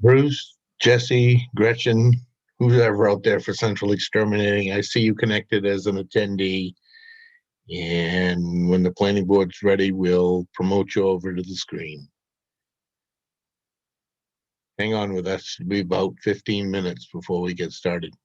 Bruce, Jesse, Gretchen, who's ever out there for Central Exterminating, I see you connected as an attendee. And when the planning board's ready, we'll promote you over to the screen. Hang on with us. It'll be about 15 minutes before we get started.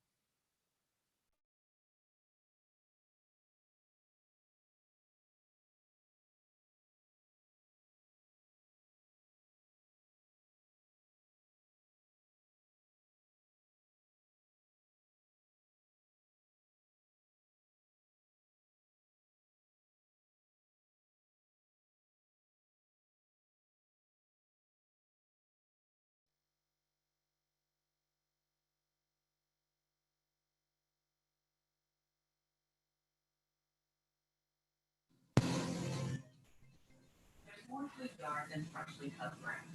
More food yard than freshly cut grass.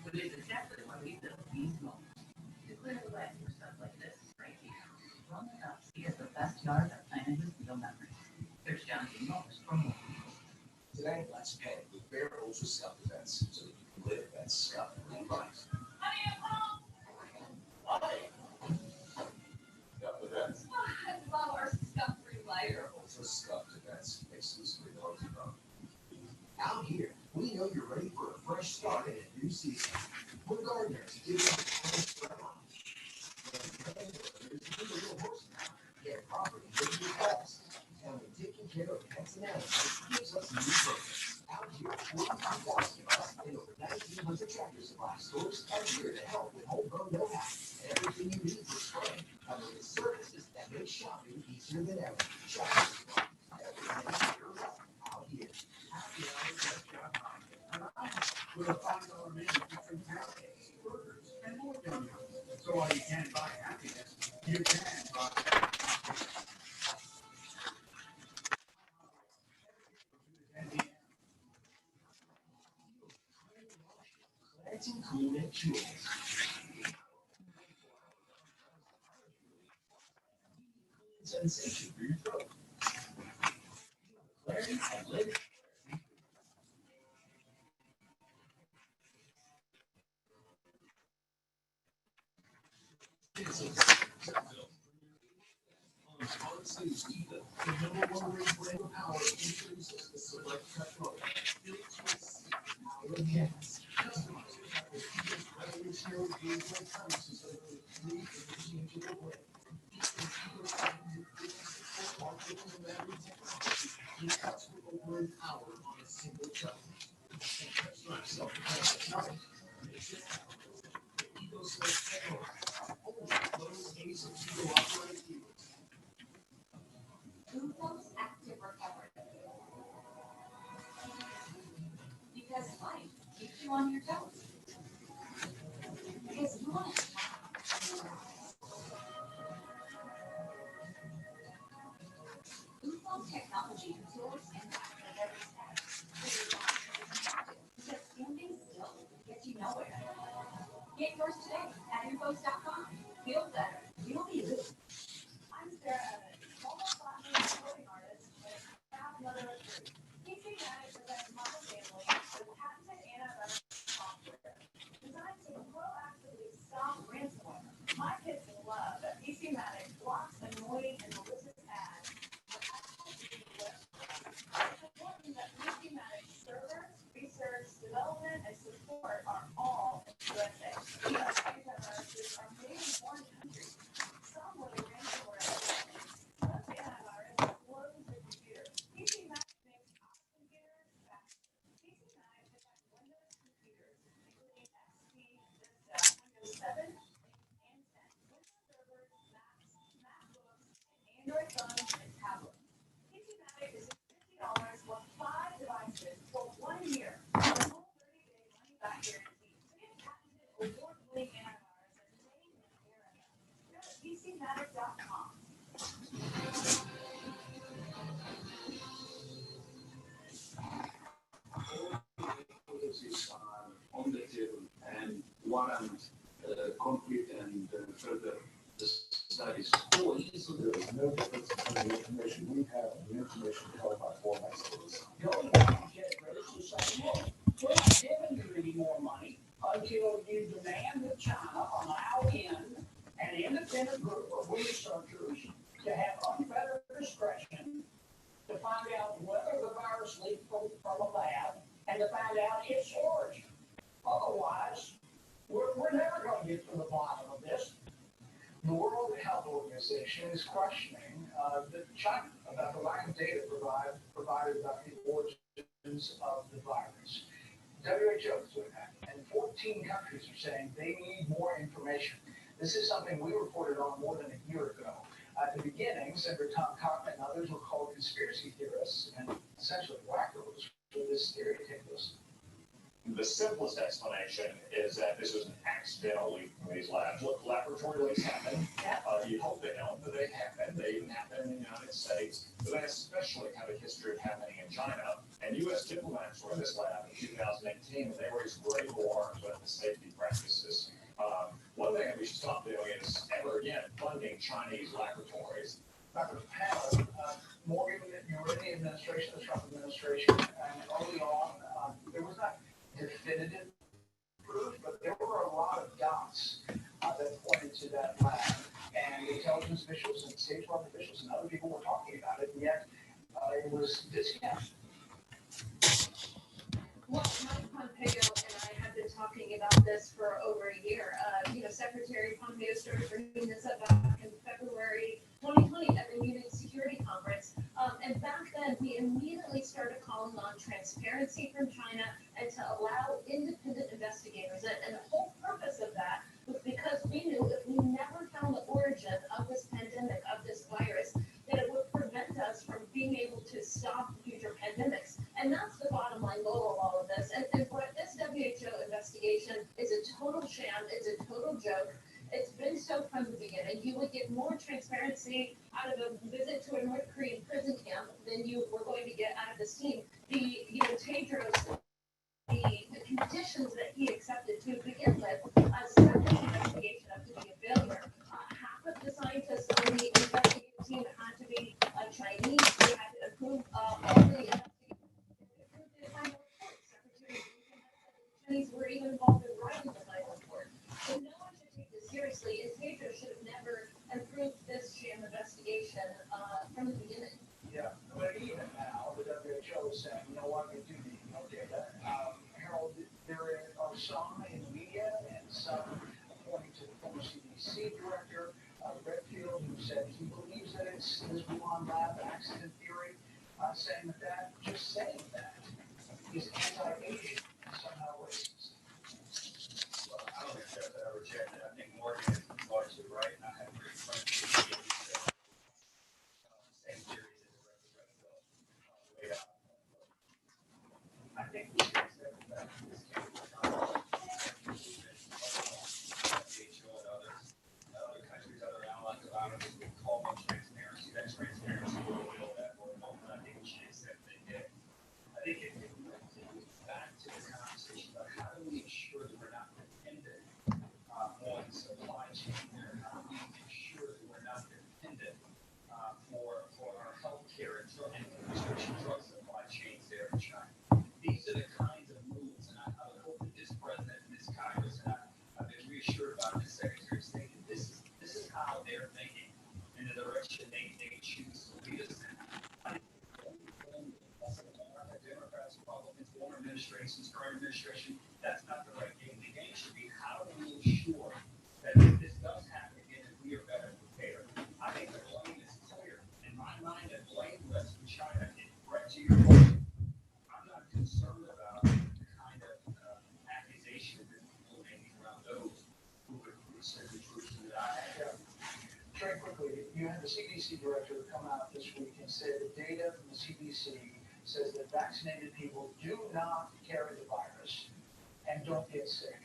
But it's exactly why we built these moments. To clear the way for stuff like this right here. Run it up, because the best yard that planted with real memories. There's John D. Mullis from More. Today, let's paint with bare ultra scuff events so that you can live that scuff free life. Honey, I'm home! Why? Scuff events. I love our scuff-free life. Bare ultra scuff events exclusively at Home Depot. Out here, we know you're ready for a fresh start in a new season. We're gardeners giving you a fresh get property with your pets. And when taking care of pets and animals gives us new purpose. Out here, 42,000 of us and over 1,900 Tractor Supply stores are here to help with homegrown know-how and everything you need for spring. Coming with services that make shopping easier than ever. Tractor Supply. Everything you're right out here. Happy hours at Job with a $5 menu featuring pancakes, burgers, and more donuts. So while you can't buy happiness, you can buy Planting Cool and Jewels. Sensation for your throat. Clarity and live. The number one rated power increases the select control. Built to see power of gas. Customized with Eagle's revolutionary gameplay premises over the three interchangeable way. He cuts with over an hour on a single cut. And cuts yourself at night. The Eagle Select Techno. Only those days of Eagle operated Eagles. Who loves active recovery? Because life keeps you on your toes. Because you want to technology and tools impact at every step. Because standing still gets you nowhere. Get yours today at infos.com. Feel better. You'll be good. I'm Sarah Evans, multi-platinum recording artist, and I have another three. PC Magic presents my family with patented antivirus software designed to proactively stop ransomware. My kids love that PC Magic blocks annoying and malicious ads. It's important that PC Magic servers, research, development, and support are all in the USA. US antiviruses are made in foreign countries. Some with a ransomware. Some antivirus blows the computer. PC Magic makes our computers fast. PC Magic protects Windows computers, including XP, Vista, Windows 7, and 10. Windows servers, Macs, MacBooks, and Android phones and tablets. PC Magic is $50 for 5 devices for 1 year. A whole 30-day money-back guarantee. It's patented award-winning antivirus and made in America. Go to PCMagic.com. On the table and warrant concrete and further studies. There is no difference between the information we have and the information held by four experts. We're not giving you any more money until you demand that China allow in an independent group of researchers to have unfettered discretion to find out whether the virus leaked from a lab and to find out its origin. Otherwise, we're never going to get to the bottom of this. The World Health Organization is questioning China about the lack of data provided about the origins of the virus. WHO is doing that, and 14 countries are saying they need more information. This is something we reported on more than a year ago. At the beginning, Senator Tom Cotton and others were called conspiracy theorists and essentially wackos for this theory. Take this. The simplest explanation is that this was an accidental leak from these labs. Look, laboratory leaks happen. You hope they don't, but they happen. They even happen in the United States. But they especially have a history of happening in China. And U.S. diplomats were in this lab in 2018, and they raised grave alarms about the safety practices. One thing that we should stop doing is ever again funding Chinese laboratories. Dr. Panel, Morgan, you were in the administration, the Trump administration, and early on, there was not definitive proof, but there were a lot of dots that pointed to that lab. And intelligence officials and state department officials and other people were talking about it, and yet it was discounted. Well, Mike Pompeo and I have been talking about this for over a year. Secretary Pompeo started bringing this up back in February 2020 at the Munich Security Conference. And back then, we immediately started calling on transparency from China and to allow independent investigators. And the whole purpose of that was because we knew if we never found the origin of this pandemic, of this virus, that it would prevent us from being able to stop future pandemics. And that's the bottom line goal of all of this. And what this WHO investigation is a total sham. It's a total joke. It's been so from the beginning. You would get more transparency out of a visit to a North Korean prison camp than you were going to get out of this team. Tedros, the conditions that he accepted to begin with set this investigation up to be a failure. Half of the scientists on the investigative team had to be Chinese. They had to approve all the investigations. Secretary Chinese were even involved in writing the final report. So no one should take this seriously, and Tedros should have never approved this sham investigation from the beginning. Yeah, but even now, the WHO is saying, you know what, we do need more data. Harold, there are some in the media and some pointing to the former CDC director, Redfield, who said he believes that it's this Wuhan lab accident theory, saying that just saying that is anti-Asian, somehow racist. Well, I don't think that's ever checked it. I think Morgan is largely right. I have pretty friends who same theory as the rest of the way out. I think we should accept that this came from WHO and other countries, other allies of ours, we call them transparency. That transparency will reveal that we're not able to accept they did. I think it goes back to the conversation about how do we ensure that we're not dependent on supply chain there? How do we ensure that we're not dependent for our healthcare and prescription drug supply chains there in China? These are the kinds of moves, and I would hope that this president and this Congress, and I've been reassured about this Secretary of State, that this is how they're thinking and the direction they choose to lead us in. Democrats, Republicans, former administrations, current administration, that's not the right game. The game should be how do we ensure that if this does happen again, that we are better prepared. I think the blame is clear. In my mind, the blame rests in China. And right to your point, I'm not concerned about the kind of accusation that people are making around those who would say the truth that I have. Very quickly, you had the CDC director come out this week and say the data from the CDC says that vaccinated people do not carry the virus and don't get sick.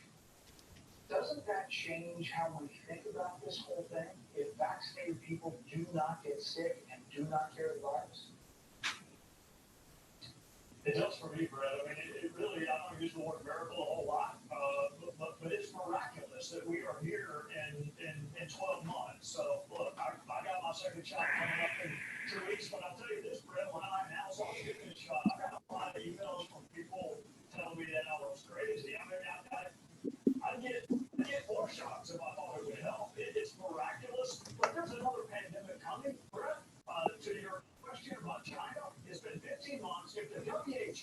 Doesn't that change how we think about this whole thing? If vaccinated people do not get sick and do not carry the virus? It does for me, Brett. I mean, it really, I don't use the word miracle a whole lot, but it's miraculous that we are here in 12 months. So, look, I got my second shot coming up in 2 weeks, but I'll tell you this, Brett, when I announced I was getting this shot, I got a lot of emails from people telling me that I was crazy. I mean, I get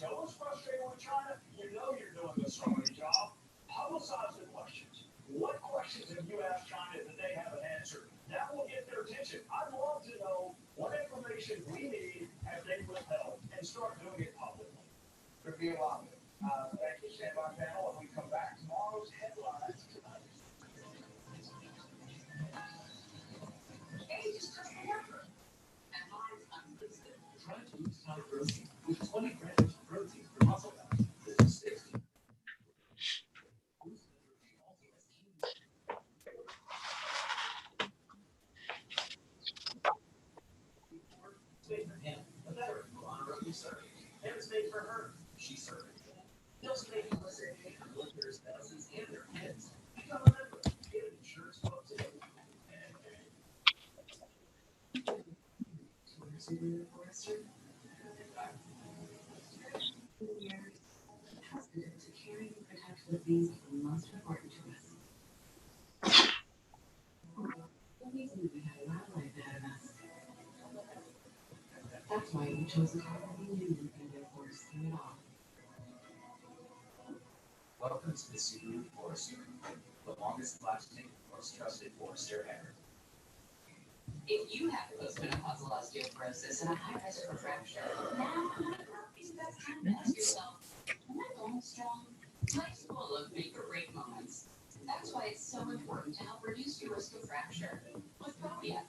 You know what's frustrating with China? You know you're doing a sorry job. Publicize the questions. What questions have you asked China that they haven't answered? That will get their attention. I'd love to know what information we need have they withheld and start doing it publicly. Could be a lot of it. Thank you, stand by panel, and we come back tomorrow's headlines tonight. Age is just a number. And mine's unlisted. Try to lose time protein with 20 grams of protein per muscle pound. This is 60. It's made for him. A veteran who honorably served. And it's made for her. She served. It's made for Utilization and look their spouses and their kids. Become a member. Get an insurance quote today. Husband to carry and protect the things that are most important to us. We knew we had a wildlife out of us. That's why we chose the Colorado Union and their forest through it all. Welcome to the Subaru Forester, the longest lasting, most trusted forester ever. If you have postmenopausal osteoporosis and a high risk for fracture, now is the best time to ask yourself, am I going strong? Life's full of make or break moments. That's why it's so important to help reduce your risk of fracture with Prolia.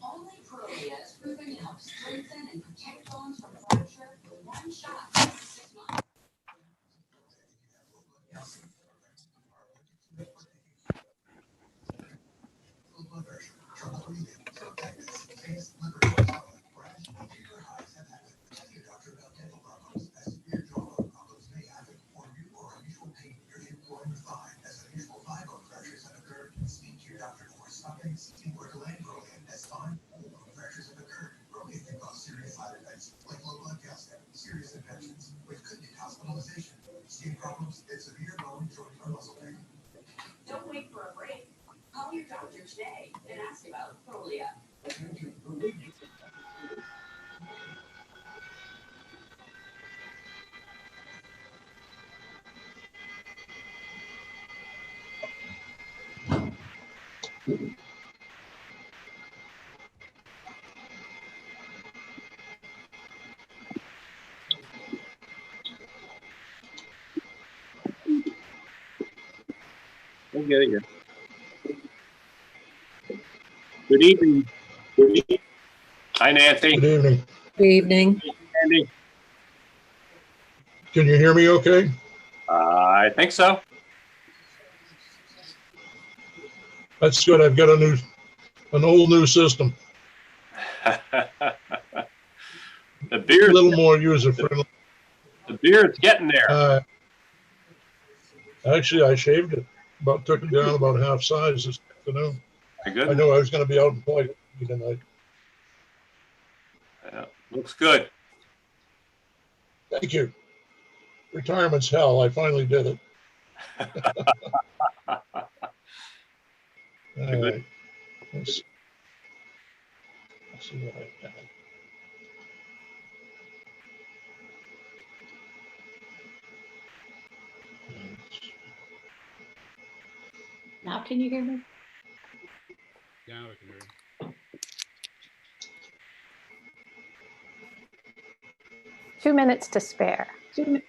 Only Prolia is proven to help strengthen and protect bones from fracture with one shot in 6 months. Blood pressure, trouble breathing, throat tightness, face, liver, rash, fever, highs, and habit. Tell your doctor about dental problems, as severe jawbone problems may happen, or new or unusual pain near the groin or thigh, as unusual thigh bone fractures have occurred. Speak to your doctor for stopping, seeking, or delaying Prolia, as fine bone fractures have occurred. Prolia can cause serious side effects, like low blood calcium, serious infections, which could need hospitalization, skin problems, and severe bone, joint, or muscle pain. Don't wait for a break. Call your doctor today and ask about Prolia. We'll get it here. Good evening. Good evening. Hi, Nancy. Good evening. Good evening. Andy. Can you hear me okay? I think so. That's good. I've got an old new system. The beard's A little more user friendly. the beard's getting there. Actually, I shaved it, took it down about half size this afternoon. My I goodness. knew I was going to be out in play tonight. Yeah, looks good. Thank you. Retirement's hell. I finally did it. All right. Let's see what I got. Now can you hear me? Now I can hear you. 2 minutes to spare. Good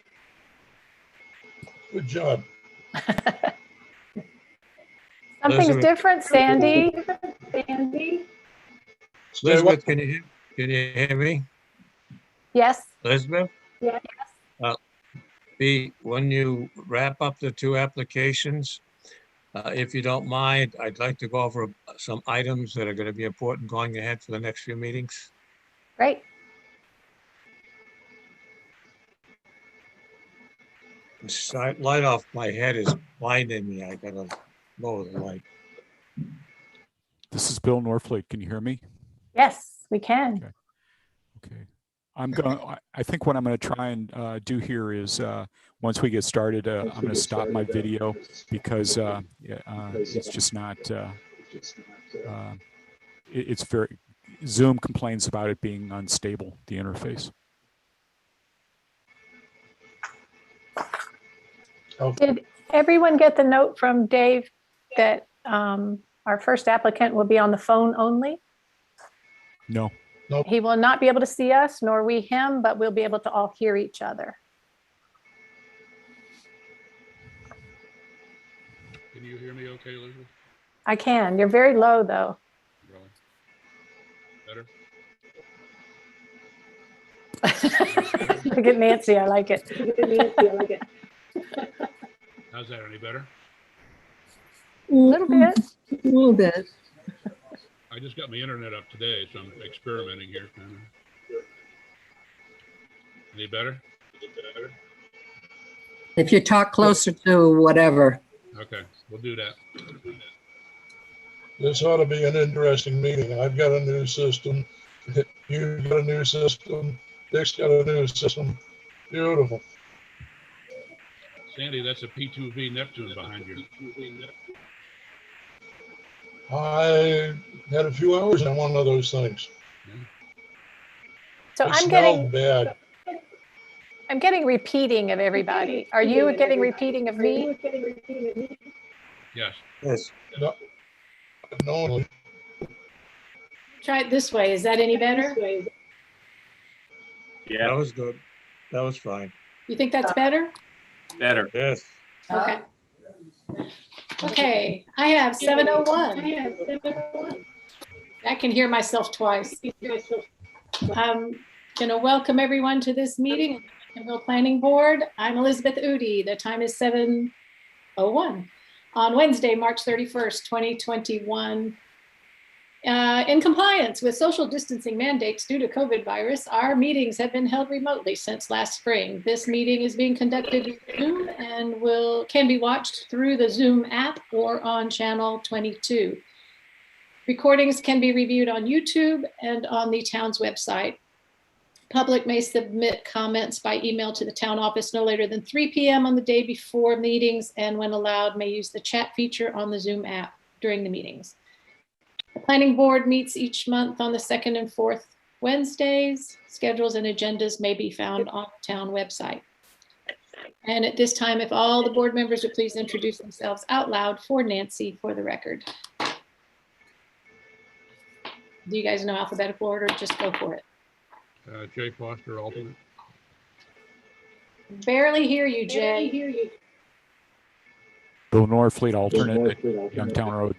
job. Something's Elizabeth. different, Sandy. Elizabeth, can you hear me? Yes. Elizabeth? Yes. When you wrap up the 2 applications, if you don't mind, I'd like to go over some items that are going to be important going ahead for the next few meetings. Great. The light off my head is blinding me. I gotta lower the light. This is Bill Norfleet. Can you hear me? Yes, we can. Okay. I think what I'm going to try and do here is once we get started, I'm going to stop my video because it's just not, it's very, Zoom complains about it being unstable, the interface. Did everyone get the note from Dave that our first applicant will be on the phone only? No. He will not be able to see us, nor we him, but we'll be able to all hear each other. Can you hear me okay, Elizabeth? I can. You're very low, though. Really? Better? Look at Nancy. I like it. How's that, any better? A little bit. A little bit. I just got my internet up today, so I'm experimenting here. Any better? If you talk closer to whatever. Okay, we'll do that. This ought to be an interesting meeting. I've got a new system. You've got a new system. Dick's got a new system. Beautiful. Sandy, that's a P2V Neptune behind you. I had a few hours on one of those things. So It I'm smelled getting bad. I'm getting repeating of everybody. Are you getting repeating of me? Yes. Yes. No, normally. Try it this way. Is that any better? Yeah. That was good. That was fine. You think that's better? Better. Yes. Okay. Okay, I have 701. I can hear myself twice. I'm going to welcome everyone to this meeting of the Lincolnville Planning Board. I'm Elizabeth Udi. The time is 7:01 on Wednesday, March 31st, 2021. In compliance with social distancing mandates due to COVID virus, our meetings have been held remotely since last spring. This meeting is being conducted with Zoom and can be watched through the Zoom app or on channel 22. Recordings can be reviewed on YouTube and on the town's website. Public may submit comments by email to the town office no later than 3 p.m. on the day before meetings, and when allowed, may use the chat feature on the Zoom app during the meetings. The planning board meets each month on the second and fourth Wednesdays. Schedules and agendas may be found on the town website. And at this time, if all the board members would please introduce themselves out loud for Nancy for the record. Do you guys know alphabetical order? Just go for it. Jay Foster, alternate. Barely hear you, Jay. Bill Norfleet, alternate at Youngtown Road.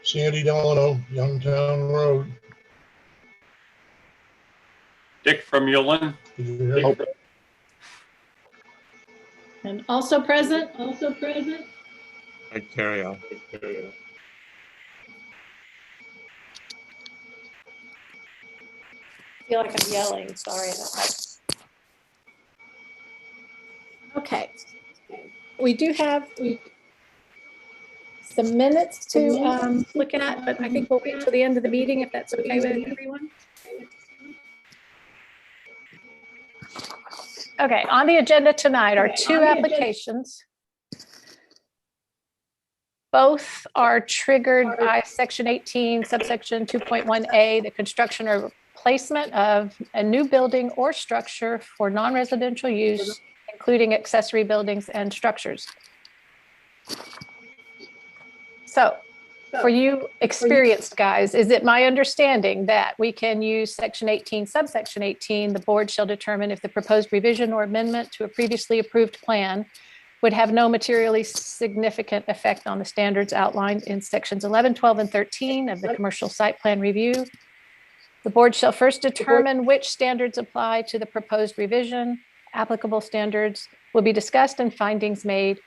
Sandy Delano, Youngtown Road. Dick from Ullin. Did you hear me? And also present. I carry on. I feel like I'm yelling. Sorry. Okay. We do have some minutes to look at, but I think we'll wait till the end of the meeting if that's okay with everyone. Okay, on the agenda tonight are two applications. Both are triggered by Section 18, Subsection 2.1A, the construction or replacement of a new building or structure for non-residential use, including accessory buildings and structures. So for you experienced guys, is it my understanding that we can use Section 18, Subsection 18, the board shall determine if the proposed revision or amendment to a previously approved plan would have no materially significant effect on the standards outlined in Sections 11, 12, and 13 of the Commercial Site Plan Review? The board shall first determine which standards apply to the proposed revision. Applicable standards will be discussed and findings made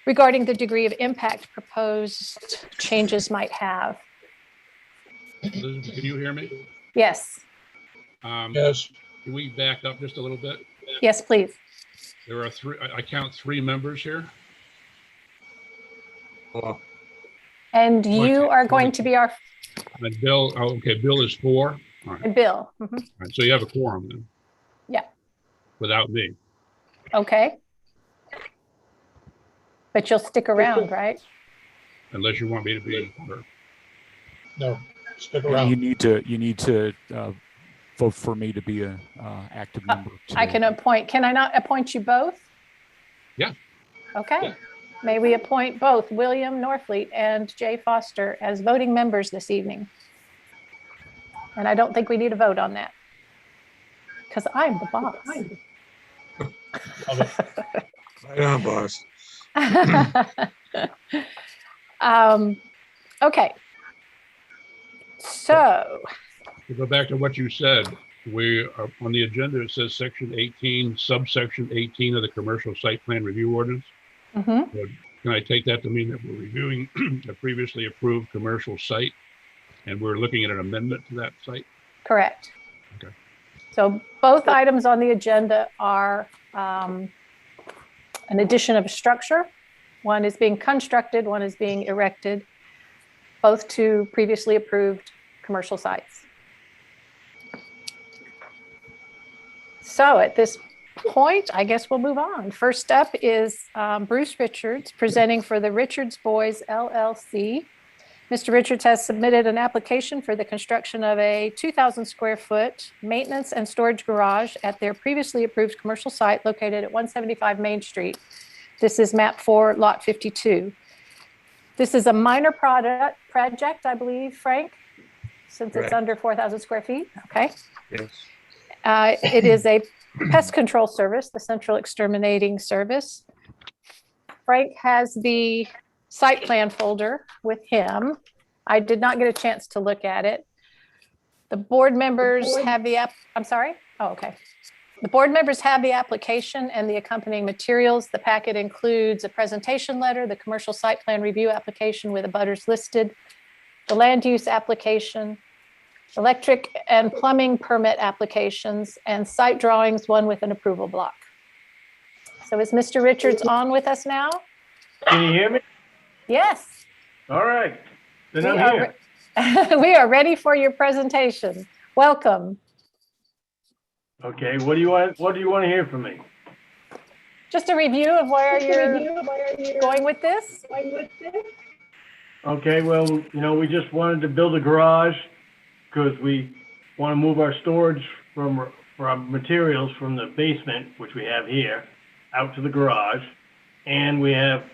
regarding the degree of impact proposed changes might have. Elizabeth, can you hear me? Yes. Yes. Can we back up just a little bit? Yes, please. There are three, I count 3 members here. Oh, And you are going to be our, And Bill, oh, okay, Bill is 4. All right. and Bill. Mhm. All right, so you have a quorum then. Yeah. Without me. Okay. But you'll stick around, right? Unless you want me to be. Or, No, stick You around. need to vote for me to be a active member. I can appoint, can I not appoint you both? Yeah. Okay. Yeah. May we appoint both William Norfleet and Jay Foster as voting members this evening? And I don't think we need a vote on that because I'm the boss. Right on, boss. Okay. So. To go back to what you said, we are on the agenda, it says section 18, subsection 18 of the commercial site plan review ordinance. Mhm. So can I take that to mean that we're reviewing a previously approved commercial site and we're looking at an amendment to that site? Correct. Okay. So both items on the agenda are an addition of a structure. One is being constructed, one is being erected, both to previously approved commercial sites. So at this point, I guess we'll move on. First up is Bruce Richards presenting for the Richards Boys LLC. Mr. Richards has submitted an application for the construction of a 2,000 square foot maintenance and storage garage at their previously approved commercial site located at 175 Main Street. This is map 4, lot 52. This is a minor project, I believe, Frank, since Correct. it's under 4,000 square feet. Okay. Yes. It is a pest control service, the Central Exterminating Service. Frank has the site plan folder with him. I did not get a chance to look at it. The board members have the I'm sorry? Oh, okay. The board members have the application and the accompanying materials. The packet includes a presentation letter, the commercial site plan review application with abutters listed, the land use application, electric and plumbing permit applications, and site drawings, one with an approval block. So is Mr. Richards on with us now? Can you hear me? Yes. All right. Then I'm here. We are ready for your presentation. Welcome. Okay. What do you want to hear from me? Just a review of where you're going with this. Okay. Well, we just wanted to build a garage because we want to move our storage from materials from the basement, which we have here, out to the garage, and we have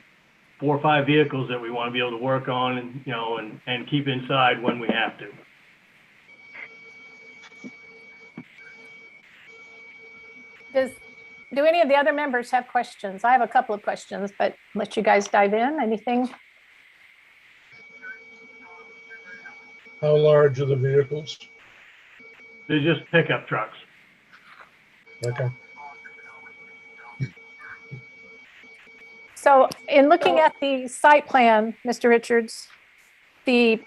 4 or 5 vehicles that we want to be able to work on and keep inside when we have to. Do any of the other members have questions? I have a couple of questions, but let you guys dive in. Anything? How large are the vehicles? They're just pickup trucks. Okay. So in looking at the site plan, Mr. Richards, the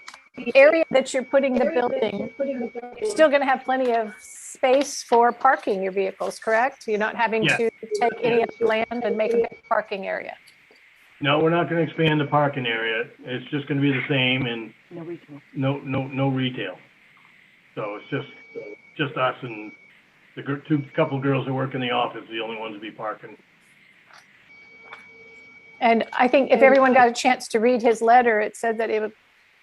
area that you're putting the building, you're still going to have plenty of space for parking your vehicles, correct? You're not having Yes. to take any of the land and make a big parking area. No, we're not going to expand the parking area. It's just going to be the same and no retail. So it's just us and the couple girls that work in the office, the only ones to be parking. And I think if everyone got a chance to read his letter, it said that it would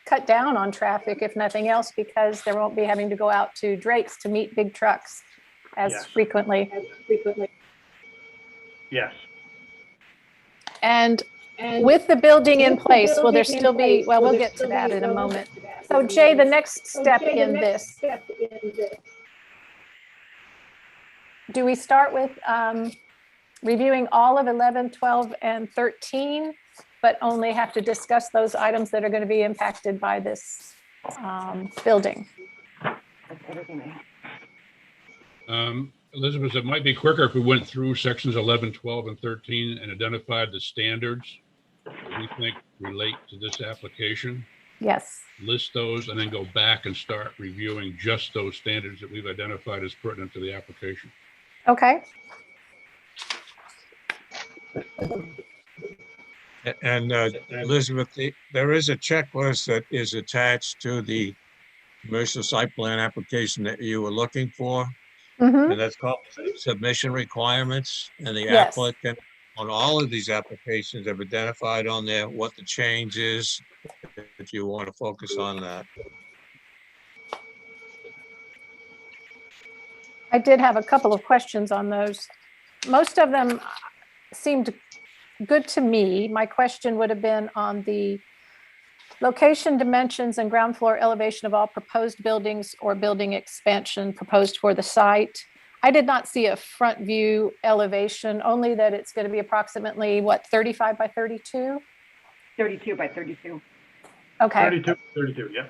cut down on traffic, if nothing else, because there won't be having to go out to Drake's to meet big trucks as frequently. Yes. And with the building in place, will there still be, well, we'll get to that in a moment. So Jay, the next step in this. Do we start with reviewing all of 11, 12, and 13, but only have to discuss those items that are going to be impacted by this building? Elizabeth, it might be quicker if we went through sections 11, 12, and 13 and identified the standards that we think relate to this application. Yes. List those and then go back and start reviewing just those standards that we've identified as pertinent to the application. Okay. And Elizabeth, there is a checklist that is attached to the commercial site plan application that you were looking for. And that's called submission requirements. And the applicant on all of these applications have identified on there what the change is, if you want to focus on that. I did have a couple of questions on those. Most of them seemed good to me. My question would have been on the location, dimensions, and ground floor elevation of all proposed buildings or building expansion proposed for the site. I did not see a front view elevation, only that it's going to be approximately, what, 35 by 32? 32 by 32. Okay. 32, yeah.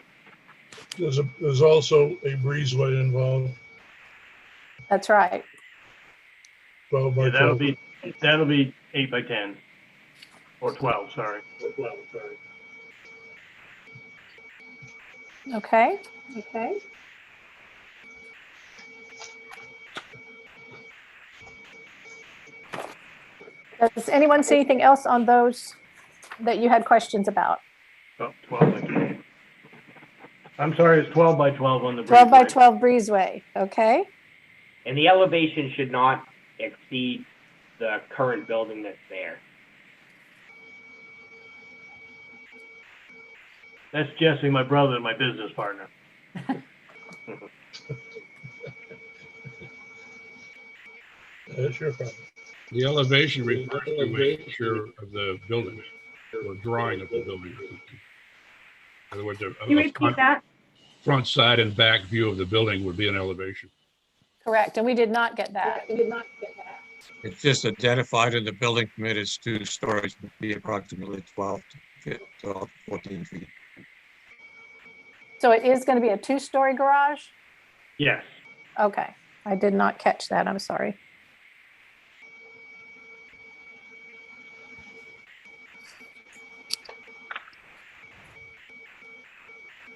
There's also a breezeway involved. That's right. 12 by Yeah, 12. that'll be 8 by 10 or 12. Sorry. Okay. Does anyone see anything else on those that you had questions about? Oh, 12 by 12. I'm sorry, it's 12 by 12 on the 12 by breezeway. 12 breezeway. Okay. And the elevation should not exceed the current building that's there. That's Jesse, my brother, my business partner. That's your problem. The elevation refers to a picture of the building or drawing of the building. In other words, Can you repeat that? front, side, and back view of the building would be an elevation. Correct. And we did not get that. It's just identified in the building permit as 2 stories, would be approximately 12 to 14 feet. So it is going to be a 2-story garage? Yes. Okay. I did not catch that. I'm sorry.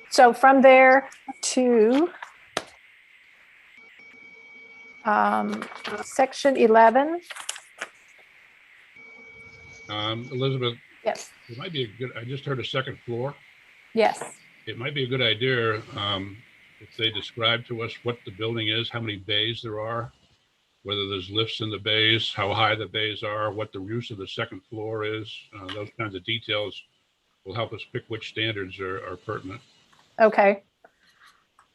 So from there to section 11. Elizabeth. Yes. It might be a good, I just heard a second floor. Yes. It might be a good idea if they describe to us what the building is, how many bays there are, whether there's lifts in the bays, how high the bays are, what the use of the second floor is. Those kinds of details will help us pick which standards are pertinent. Okay.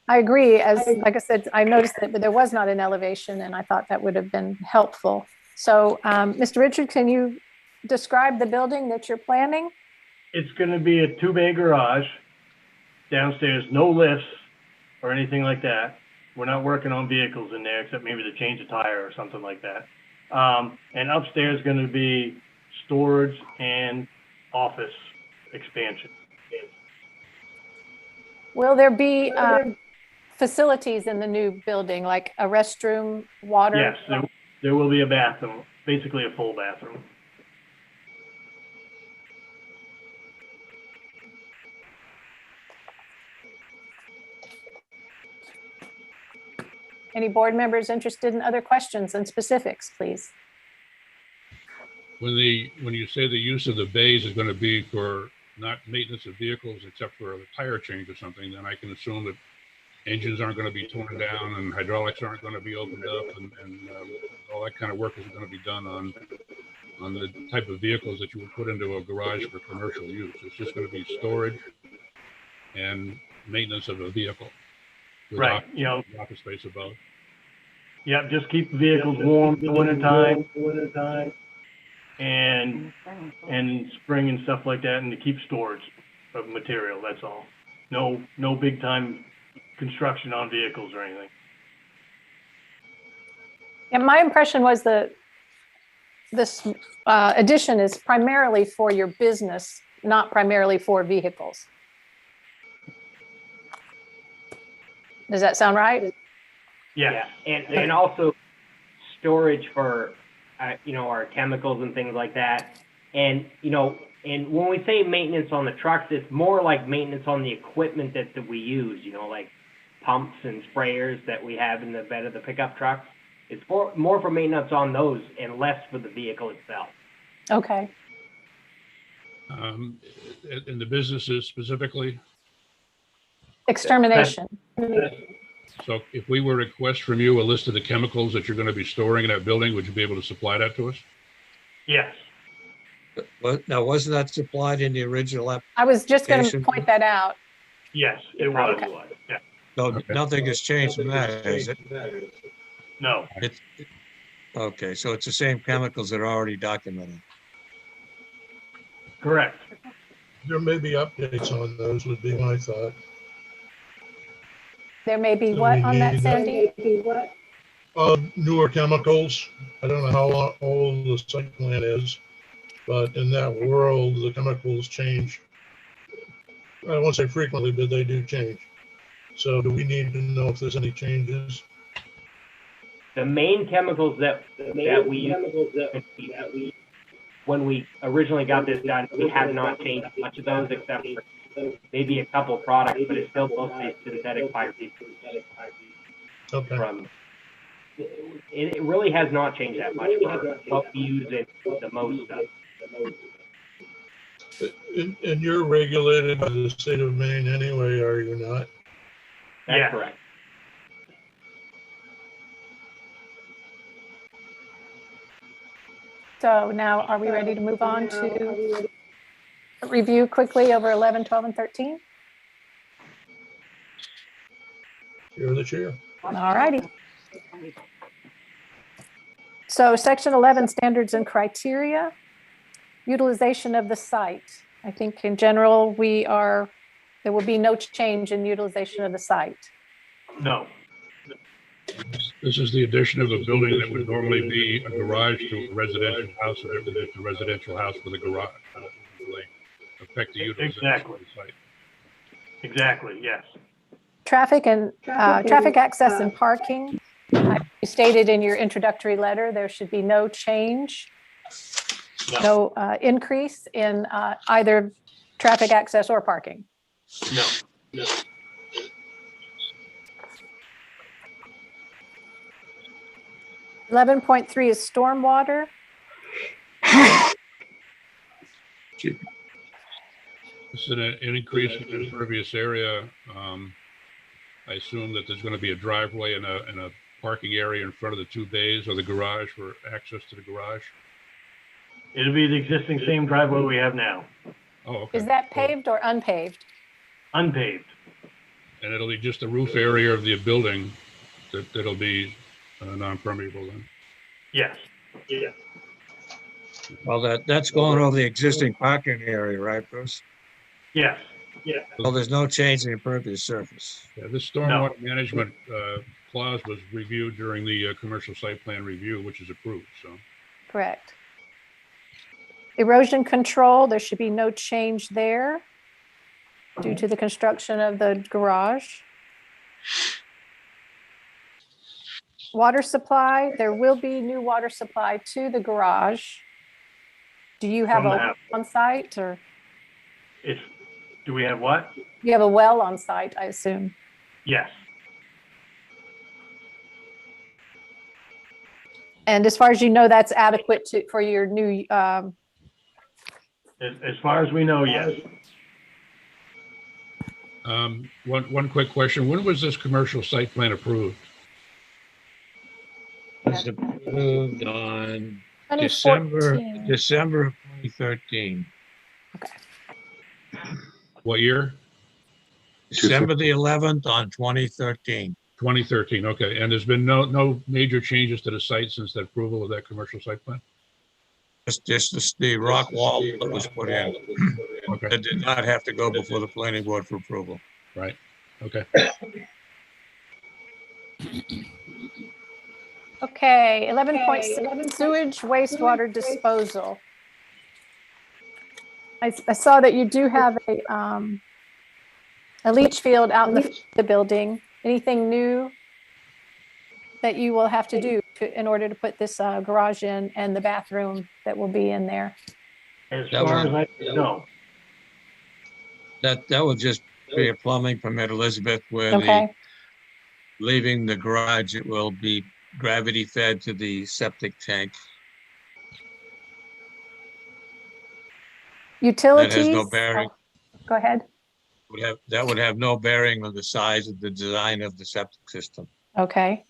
I agree. Like I said, I noticed that there was not an elevation, and I thought that would have been helpful. So, Mr. Richard, can you describe the building that you're planning? It's going to be a 2-bay garage. Downstairs, no lifts or anything like that. We're not working on vehicles in there, except maybe to change a tire or something like that. And upstairs is going to be storage and office expansion. Will there be facilities in the new building, like a restroom, water? Yes, there will be a bathroom, basically a full bathroom. Any board members interested in other questions and specifics, please? When you say the use of the bays is going to be for not maintenance of vehicles except for a tire change or something, then I can assume that engines aren't going to be torn down and hydraulics aren't going to be opened up and all that kind of work is going to be done on the type of vehicles that you would put into a garage for commercial use. It's just going to be storage and maintenance of a vehicle. Right, office space above. Yeah, just keep the vehicles warm in the wintertime. And spring and stuff like that, and to keep storage of material, that's all. No big time construction on vehicles or anything. And my impression was that this addition is primarily for your business, not primarily for vehicles. Does that sound right? Yeah. And also storage for our chemicals and things like that. And when we say maintenance on the trucks, it's more like maintenance on the equipment that we use, like pumps and sprayers that we have in the bed of the pickup trucks. It's more for maintenance on those and less for the vehicle itself. Okay. In the businesses specifically? Extermination. So if we were to request from you a list of the chemicals that you're going to be storing in that building, would you be able to supply that to us? Yes. Now, wasn't that supplied in the original application? I was just going to point that out. Yes, it was. Okay. Yeah. So nothing has changed from that, has it? No. Okay, so it's the same chemicals that are already documented. Correct. There may be updates on those would be my thought. There may be So what we on that, need, Sandy? Newer chemicals. I don't know how old the site plan is, but in that world, the chemicals change. I won't say frequently, but they do change. So do we need to know if there's any changes? The main chemicals that we use, when we originally got this done, we have not changed much of those except for maybe a couple products, but it's still mostly synthetic pyrene. Okay. It really has not changed that much for what we use in the most stuff. And you're regulated by the state of Maine anyway, are you not? That's correct. So now are we ready to move on to review quickly over 11, 12, and 13? You're the chair. All righty. So section 11, standards and criteria, utilization of the site. I think in general, there will be no change in utilization of the site. No. This is the addition of a building that would normally be a garage to a residential house, and it would be a residential house with a garage. It doesn't really affect the utilization of the site. Exactly, yes. Traffic access and parking. You stated in your introductory letter, there should be no change, no increase in either traffic access or parking. No. 11.3 is stormwater. This is an increase in impervious area. I assume that there's going to be a driveway and a parking area in front of the two bays or the garage for access to the garage. It'll be the existing same driveway we have now. Oh, okay. Is that paved or unpaved? Unpaved. And it'll be just the roof area of the building that'll be non-permeable then? Yes. Yeah. Well, that's going over the existing parking area, right, Bruce? Yes. Yeah. Well, there's no change in the impervious surface. Yeah, this stormwater management clause was reviewed during the commercial site plan review, which is approved, so. Correct. Erosion control, there should be no change there due to the construction of the garage. Water supply, there will be new water supply to the garage. Do you have a well on site or? Do we have what? You have a well on site, I assume. Yes. And as far as you know, that's adequate for your new. As far as we know, yes. One quick question. When was this commercial site plan approved? It was approved on December of 2013. Okay. What year? December the 11th on 2013. 2013, okay. And there's been no major changes to the site since the approval of that commercial site plan? Just the rock wall that was put in. Okay. It did not have to go before the planning board for approval. Right, okay. Okay, 11.6, sewage wastewater disposal. I saw that you do have a leach field out in the building. Anything new that you will have to do in order to put this garage in and the bathroom that will be in there? As far as I know. That would just be a plumbing permit, Elizabeth, where leaving the garage, it will be gravity fed to the septic tank. Utilities? That has no bearing. Go ahead. That would have no bearing on the size of the design of the septic system. Okay.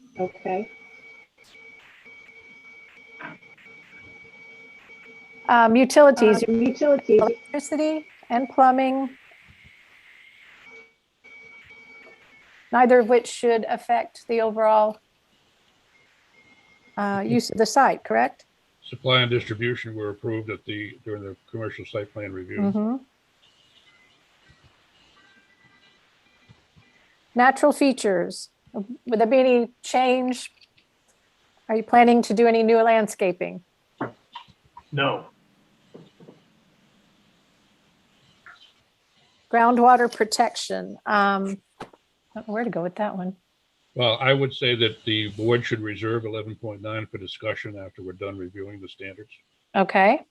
Utilities, electricity and plumbing, neither of which should affect the overall use of the site, correct? Supply and distribution were approved during the commercial site plan review. Mhm. Natural features, would there be any change? Are you planning to do any new landscaping? No. Groundwater protection. I don't know where to go with that one. Well, I would say that the board should reserve 11.9 for discussion after we're done reviewing the standards. Okay.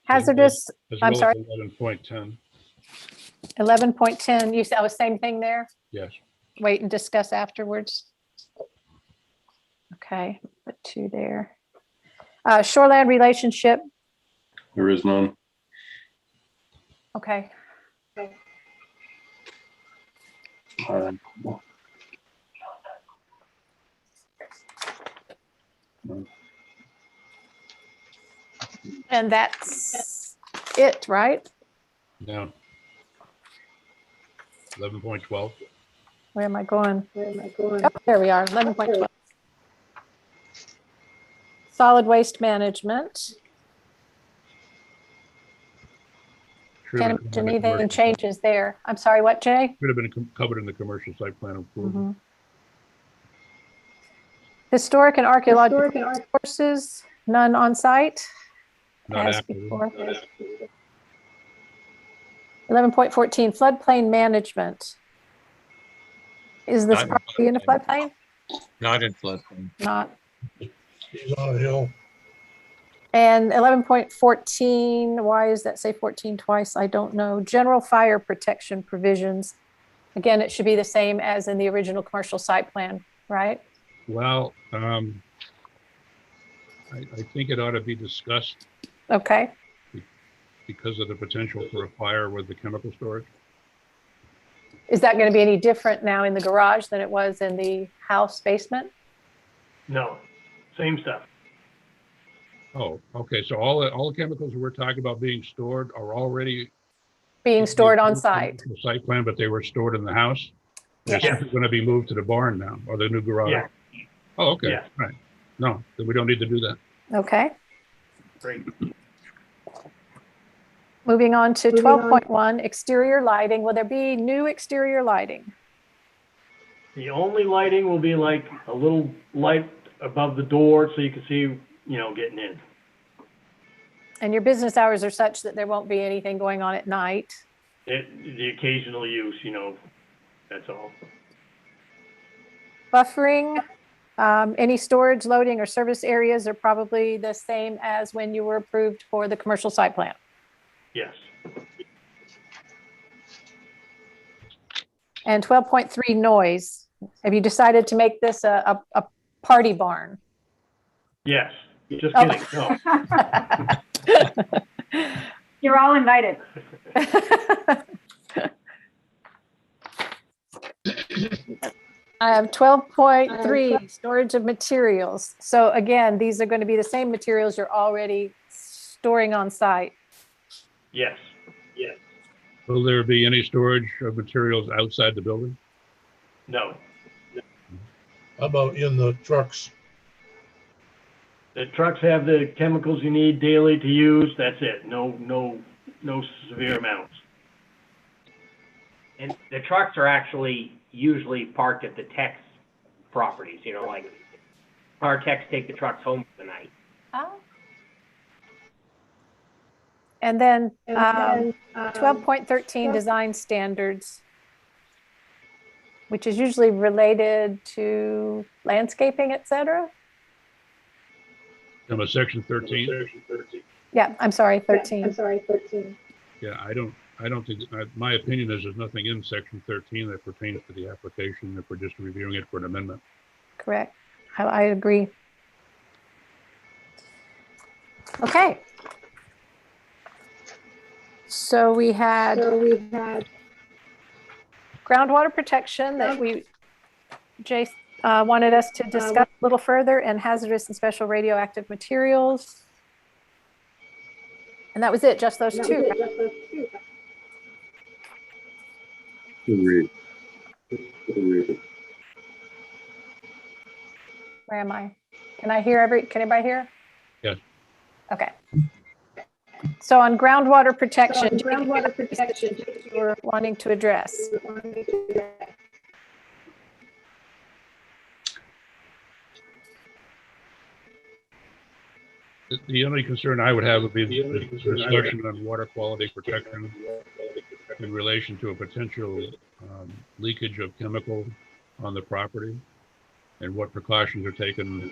Hazardous, As I'm well sorry, as 11.10. 11.10, you said, oh, same thing there? Yes. Wait and discuss afterwards. Okay, put 2 there. Shoreland relationship, There is none. okay. And that's it, right? No. 11.12. Where am I going? Oh, there we are, 11.12. Solid waste management. Can't imagine anything changes there. I'm sorry, what, Jay? Could have been covered in the commercial site plan approval. Mhm. Historic and archaeological sources, none on site. Not As active. before. 11.14, floodplain management. Is this Not in property in a floodplain? Not in floodplain. Not. He's on a hill. And 11.14, why does that say 14 twice? I don't know. General fire protection provisions. Again, it should be the same as in the original commercial site plan, right? Well, I think it ought to be discussed Okay. because of the potential for a fire with the chemical storage. Is that going to be any different now in the garage than it was in the house basement? No. Same stuff. Oh, okay. So all the chemicals we're talking about being stored are already Being stored on site. the site plan, but they were stored in the house. They're Yes. simply going to be moved to the barn now, or the new garage. Yeah. Oh, okay. Yeah. Right. No, then we don't need to do that. Okay. Great. Moving on to 12.1, exterior lighting. Will there be new exterior lighting? The only lighting will be like a little light above the door so you can see, getting in. And your business hours are such that there won't be anything going on at night? The occasional use, that's all. Buffering, any storage, loading, or service areas are probably the same as when you were approved for the commercial site plan. Yes. And 12.3, noise. Have you decided to make this a party barn? Yes. Just kidding. No. You're all invited. I have 12.3, storage of materials. So again, these are going to be the same materials you're already storing on site. Yes. Yes. Will there be any storage of materials outside the building? No. How about in the trucks? The trucks have the chemicals you need daily to use. That's it. No severe amounts. And the trucks are actually usually parked at the tech's properties, like our techs take the trucks home for the night. Oh. And then 12.13, design standards, which is usually related to landscaping, et cetera. Number section 13. Yeah, I'm sorry, 13. Yeah, I don't think, my opinion is there's nothing in section 13 that pertains to the application if we're just reviewing it for an amendment. Correct. I agree. Okay. So we had groundwater protection that Jay wanted us to discuss a little further, and hazardous and special radioactive materials. And that was it, just those two. Agreed. Where am I? Can anybody hear? Yes. Okay. So on groundwater protection, you were wanting to address. The only concern I would have would be the discussion on water quality protection in relation to a potential leakage of chemical on the property, and what precautions are taken,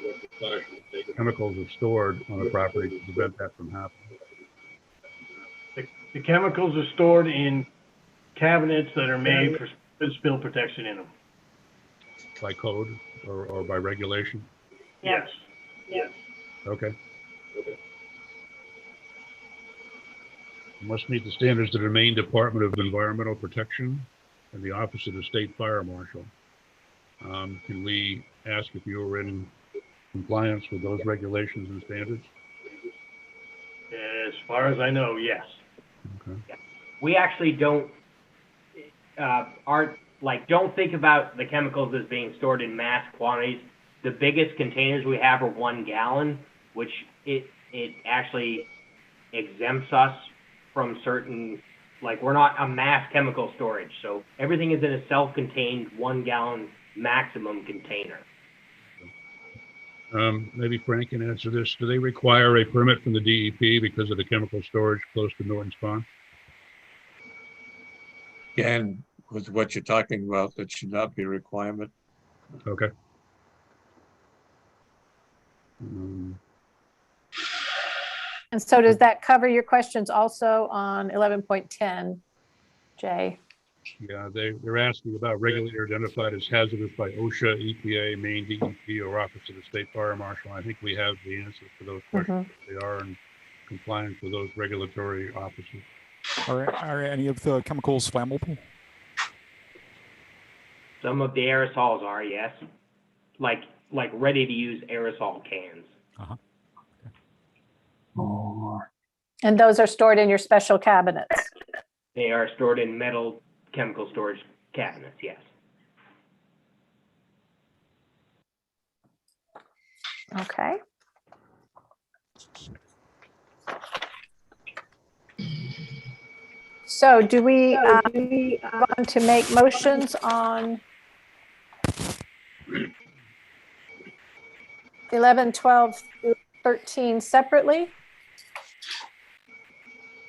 chemicals are stored on the property to prevent that from happening. The chemicals are stored in cabinets that are made for spill protection in them. By code or by regulation? Yes. Yes. Okay. Must meet the standards of the Maine Department of Environmental Protection and the Office of the State Fire Marshal. Can we ask if you were in compliance with those regulations and standards? As far as I know, yes. Okay. We actually don't don't think about the chemicals as being stored in mass quantities. The biggest containers we have are 1 gallon, which it actually exempts us from certain, we're not a mass chemical storage. So everything is in a self-contained 1 gallon maximum container. Maybe Frank can answer this. Do they require a permit from the DEP because of the chemical storage close to Norton's Pond? Again, with what you're talking about, that should not be a requirement. Okay. And so does that cover your questions also on 11.10, Jay? Yeah, they're asking about regulator identified as hazardous by OSHA, EPA, Maine DEP, or Office of the State Fire Marshal. I think we have the answers for those questions. They are in compliance with those regulatory offices. Are any of the chemicals flammable? Some of the aerosols are, yes. Like ready to use aerosol cans. And those are stored in your special cabinets? They are stored in metal chemical storage cabinets, yes. Okay. So do we want to make motions on 11, 12, 13 separately?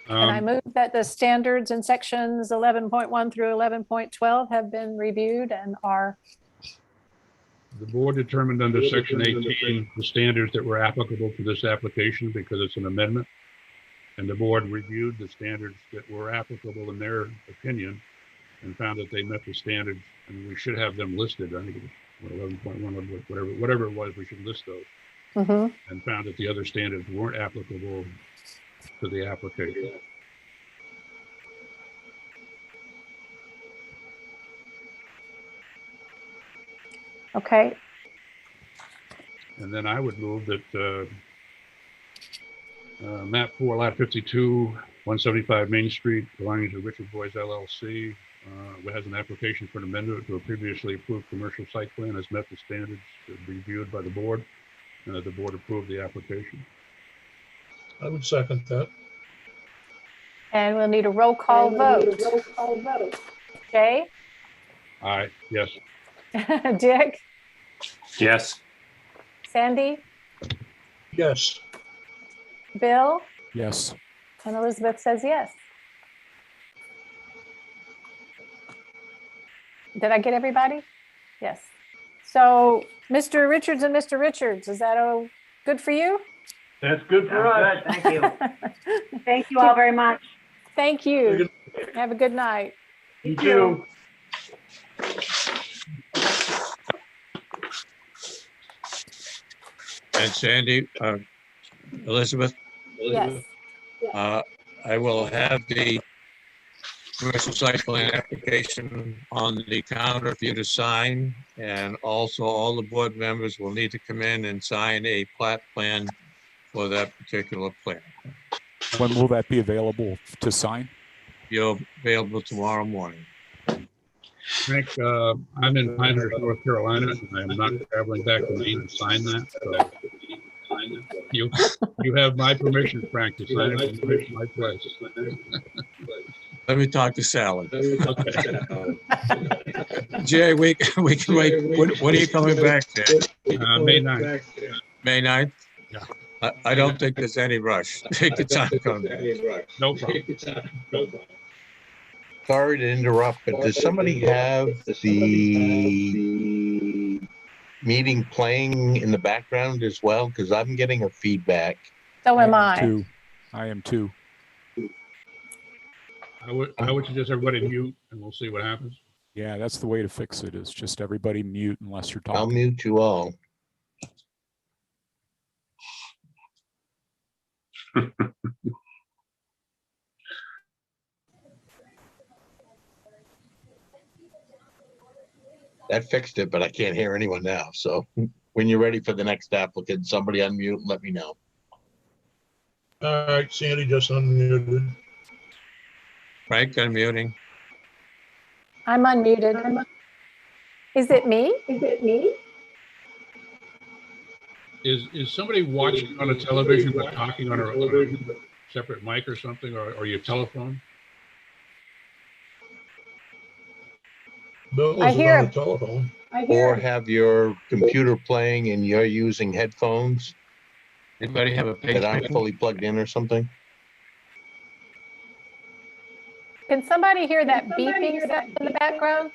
Can I move that the standards in sections 11.1 through 11.12 have been reviewed and are? The board determined under section 18 the standards that were applicable to this application because it's an amendment. And the board reviewed the standards that were applicable in their opinion and found that they met the standards, and we should have them listed. I think it was 11.1, whatever it was, we should list those. And found that the other standards weren't applicable to the application. Okay. And then I would move that map 4, lot 52, 175 Main Street, belonging to Richard Boys LLC, has an application for an amendment to a previously approved commercial site plan, has met the standards reviewed by the board, and that the board approved the application. I would second that. And we'll need a roll call vote. Jay? Aye, yes. Dick? Yes. Sandy? Yes. Bill? Yes. And Elizabeth says yes. Did I get everybody? Yes. So Mr. Richards and Mr. Richards, is that all good for you? That's good for us. Good, thank you. Thank you all very much. Thank you. Have a good night. You too. And Sandy, Elizabeth? Yes. I will have the commercial site plan application on the counter for you to sign. And also all the board members will need to come in and sign a plat plan for that particular plan. When will that be available to sign? You're available tomorrow morning. Frank, I'm in Pinehurst, North Carolina, and I am not traveling back to Maine to sign that, so you have my permission, Frank, to sign it in my place. Let me talk to Sally. Okay. Jay, we can wait. When are you coming back, Jay? May 9th. May 9th? Yeah. I don't think there's any rush. Take your time coming back. No problem. Sorry to interrupt, but does somebody have the meeting playing in the background as well? Because I'm getting a feedback. So am I. I am too. I would suggest everybody mute, and we'll see what happens. Yeah, that's the way to fix it, is just everybody mute unless you're talking. I'll mute you all. That fixed it, but I can't hear anyone now. So when you're ready for the next applicant, somebody unmute and let me know. All right, Sandy just unmuted. Frank, unmuting. I'm unmuted. Is it me? Is somebody watching on a television but talking on a separate mic or something, or your telephone? Bill I is hear on the him. telephone. Or have your computer playing and you're using headphones Anybody have a that aren't pacemaker? fully plugged in or something. Can somebody hear that beeping sound in the background?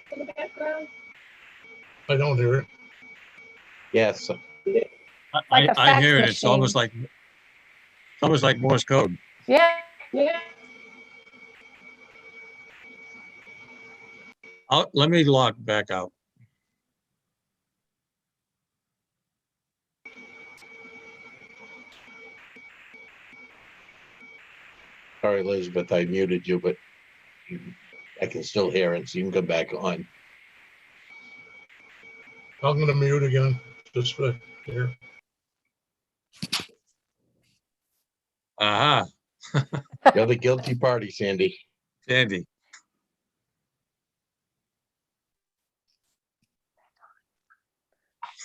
I don't hear it. Yes. Like a I fax hear it. It's almost machine. like Morse code. Yeah. Let me log back out. Sorry, Elizabeth, I muted you, but I can still hear it, so you can go back on. I'm gonna mute again, just for here. Aha. You're the guilty party, Sandy. Sandy.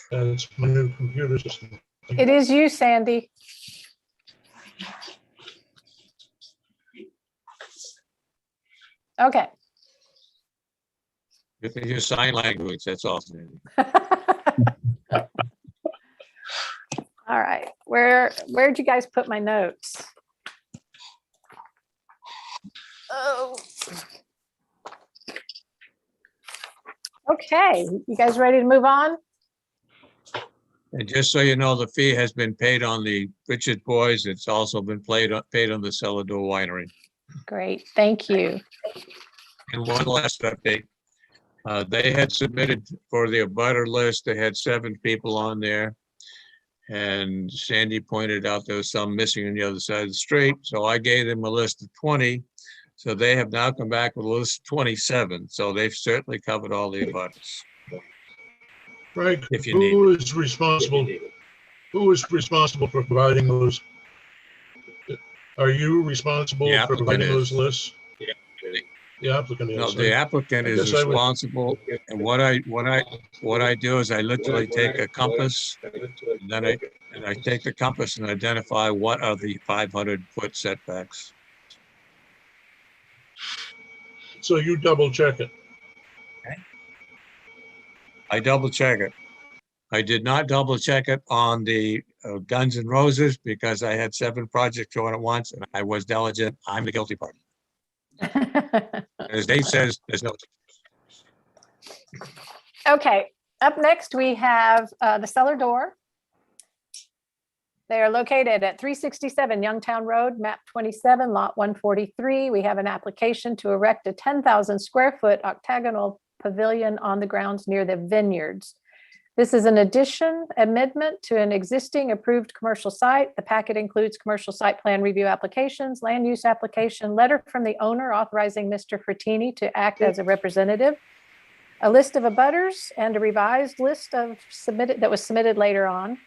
And it's my new computer system. It is you, Sandy. Okay. You can use sign language. That's all, Sandy. All right. Where'd you guys put my notes? Oh. Okay. You guys ready to move on? And just so you know, the fee has been paid on the Richard Boys. It's also been paid on the Cellar Door Winery. Great. Thank you. And one last update. They had submitted for the abutter list. They had 7 people on there. And Sandy pointed out there was some missing on the other side of the street. So I gave them a list of 20. So they have now come back with a list of 27. So they've certainly covered all the abutters. Frank, If you who is responsible? Who is responsible for providing those? Are you responsible The for applicant providing is. those lists? The applicant is. No, the applicant is responsible. And what I do is I literally take a compass, and then I take the compass and identify what are the 500-foot setbacks. So you double check it. I double check it. I did not double check it on the Guns N' Roses because I had 7 projects going at once and I was diligent. I'm the guilty party. As Dave says, there's no. Okay. Up next, we have the Cellar Door. They are located at 367 Youngtown Road, map 27, lot 143. We have an application to erect a 10,000 square foot octagonal pavilion on the grounds near the vineyards. This is an amendment to an existing approved commercial site. The packet includes commercial site plan review applications, land use application, letter from the owner authorizing Mr. Frattini to act as a representative, a list of abutters, and a revised list of that was submitted later on.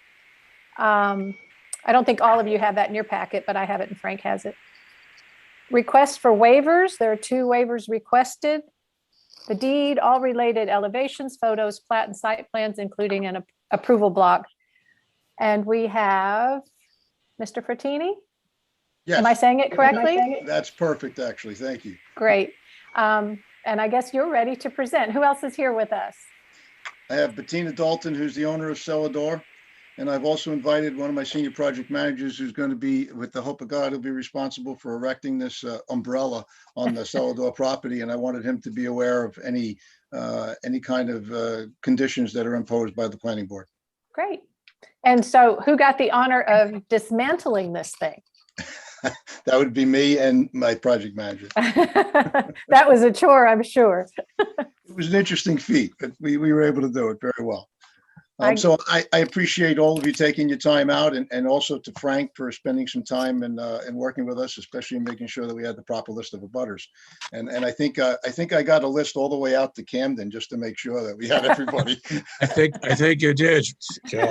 I don't think all of you have that in your packet, but I have it and Frank has it. Requests for waivers. There are 2 waivers requested. the deed, all related elevations, photos, plat, and site plans, including an approval block. And we have Mr. Frattini? Am I Yes, saying it correctly? that's perfect, actually. Thank you. Great. And I guess you're ready to present. Who else is here with us? I have Bettina Dalton, who's the owner of Celador. And I've also invited one of my senior project managers who's going to be, with the hope of God, he'll be responsible for erecting this umbrella on the Celador property. And I wanted him to be aware of any kind of conditions that are imposed by the planning board. Great. And so who got the honor of dismantling this thing? That would be me and my project manager. That was a chore, I'm sure. It was an interesting feat, but we were able to do it very well. So I appreciate all of you taking your time out, and also to Frank for spending some time and working with us, especially in making sure that we had the proper list of abutters. And I think I got a list all the way out to Camden just to make sure that we had everybody. I think you did, Joe.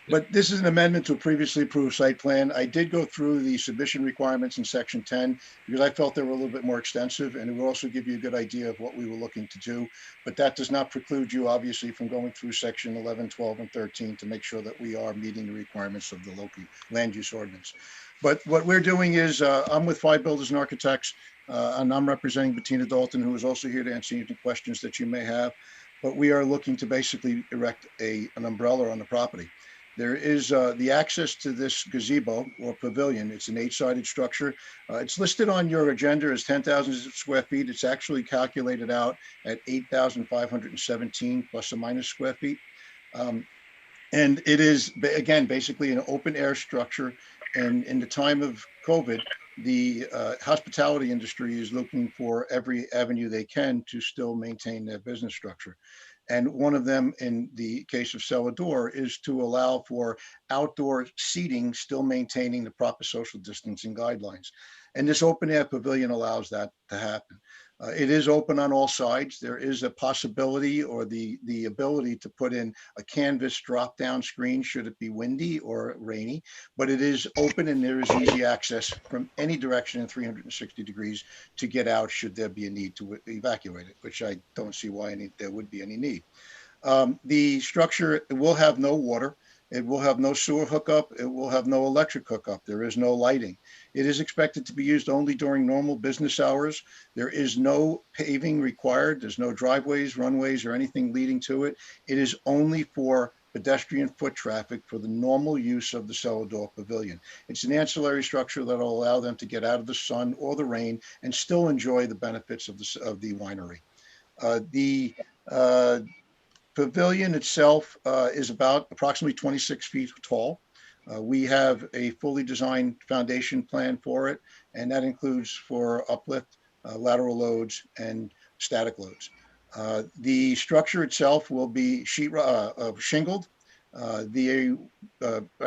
But this is an amendment to a previously approved site plan. I did go through the submission requirements in section 10 because I felt they were a little bit more extensive, and it would also give you a good idea of what we were looking to do. But that does not preclude you, obviously, from going through section 11, 12, and 13 to make sure that we are meeting the requirements of the local land use ordinance. But what we're doing is I'm with 5 Builders and Architects, and I'm representing Bettina Dalton, who is also here to answer any questions that you may have. But we are looking to basically erect an umbrella on the property. There is the access to this gazebo or pavilion. It's an 8-sided structure. It's listed on your agenda as 10,000 square feet. It's actually calculated out at 8,517 plus or minus square feet. And it is, again, basically an open air structure. And in the time of COVID, the hospitality industry is looking for every avenue they can to still maintain their business structure. And one of them, in the case of Celador, is to allow for outdoor seating, still maintaining the proper social distancing guidelines. And this open air pavilion allows that to happen. It is open on all sides. There is a possibility or the ability to put in a canvas drop down screen should it be windy or rainy, but it is open and there is easy access from any direction in 360 degrees to get out should there be a need to evacuate it, which I don't see why there would be any need. The structure will have no water. It will have no sewer hookup. It will have no electric hookup. There is no lighting. It is expected to be used only during normal business hours. There is no paving required. There's no driveways, runways, or anything leading to it. It is only for pedestrian foot traffic for the normal use of the Celador Pavilion. It's an ancillary structure that will allow them to get out of the sun or the rain and still enjoy the benefits of the winery. The pavilion itself is about approximately 26 feet tall. We have a fully designed foundation plan for it, and that includes for uplift, lateral loads, and static loads. The structure itself will be shingled. The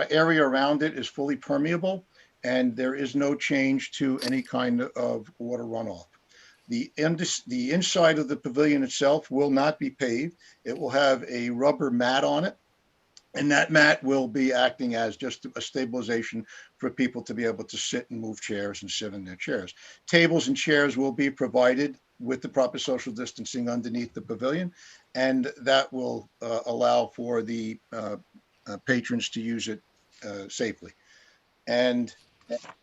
area around it is fully permeable, and there is no change to any kind of water runoff. The inside of the pavilion itself will not be paved. It will have a rubber mat on it, and that mat will be acting as just a stabilization for people to be able to sit and move chairs and sit in their chairs. Tables and chairs will be provided with the proper social distancing underneath the pavilion, and that will allow for the patrons to use it safely. And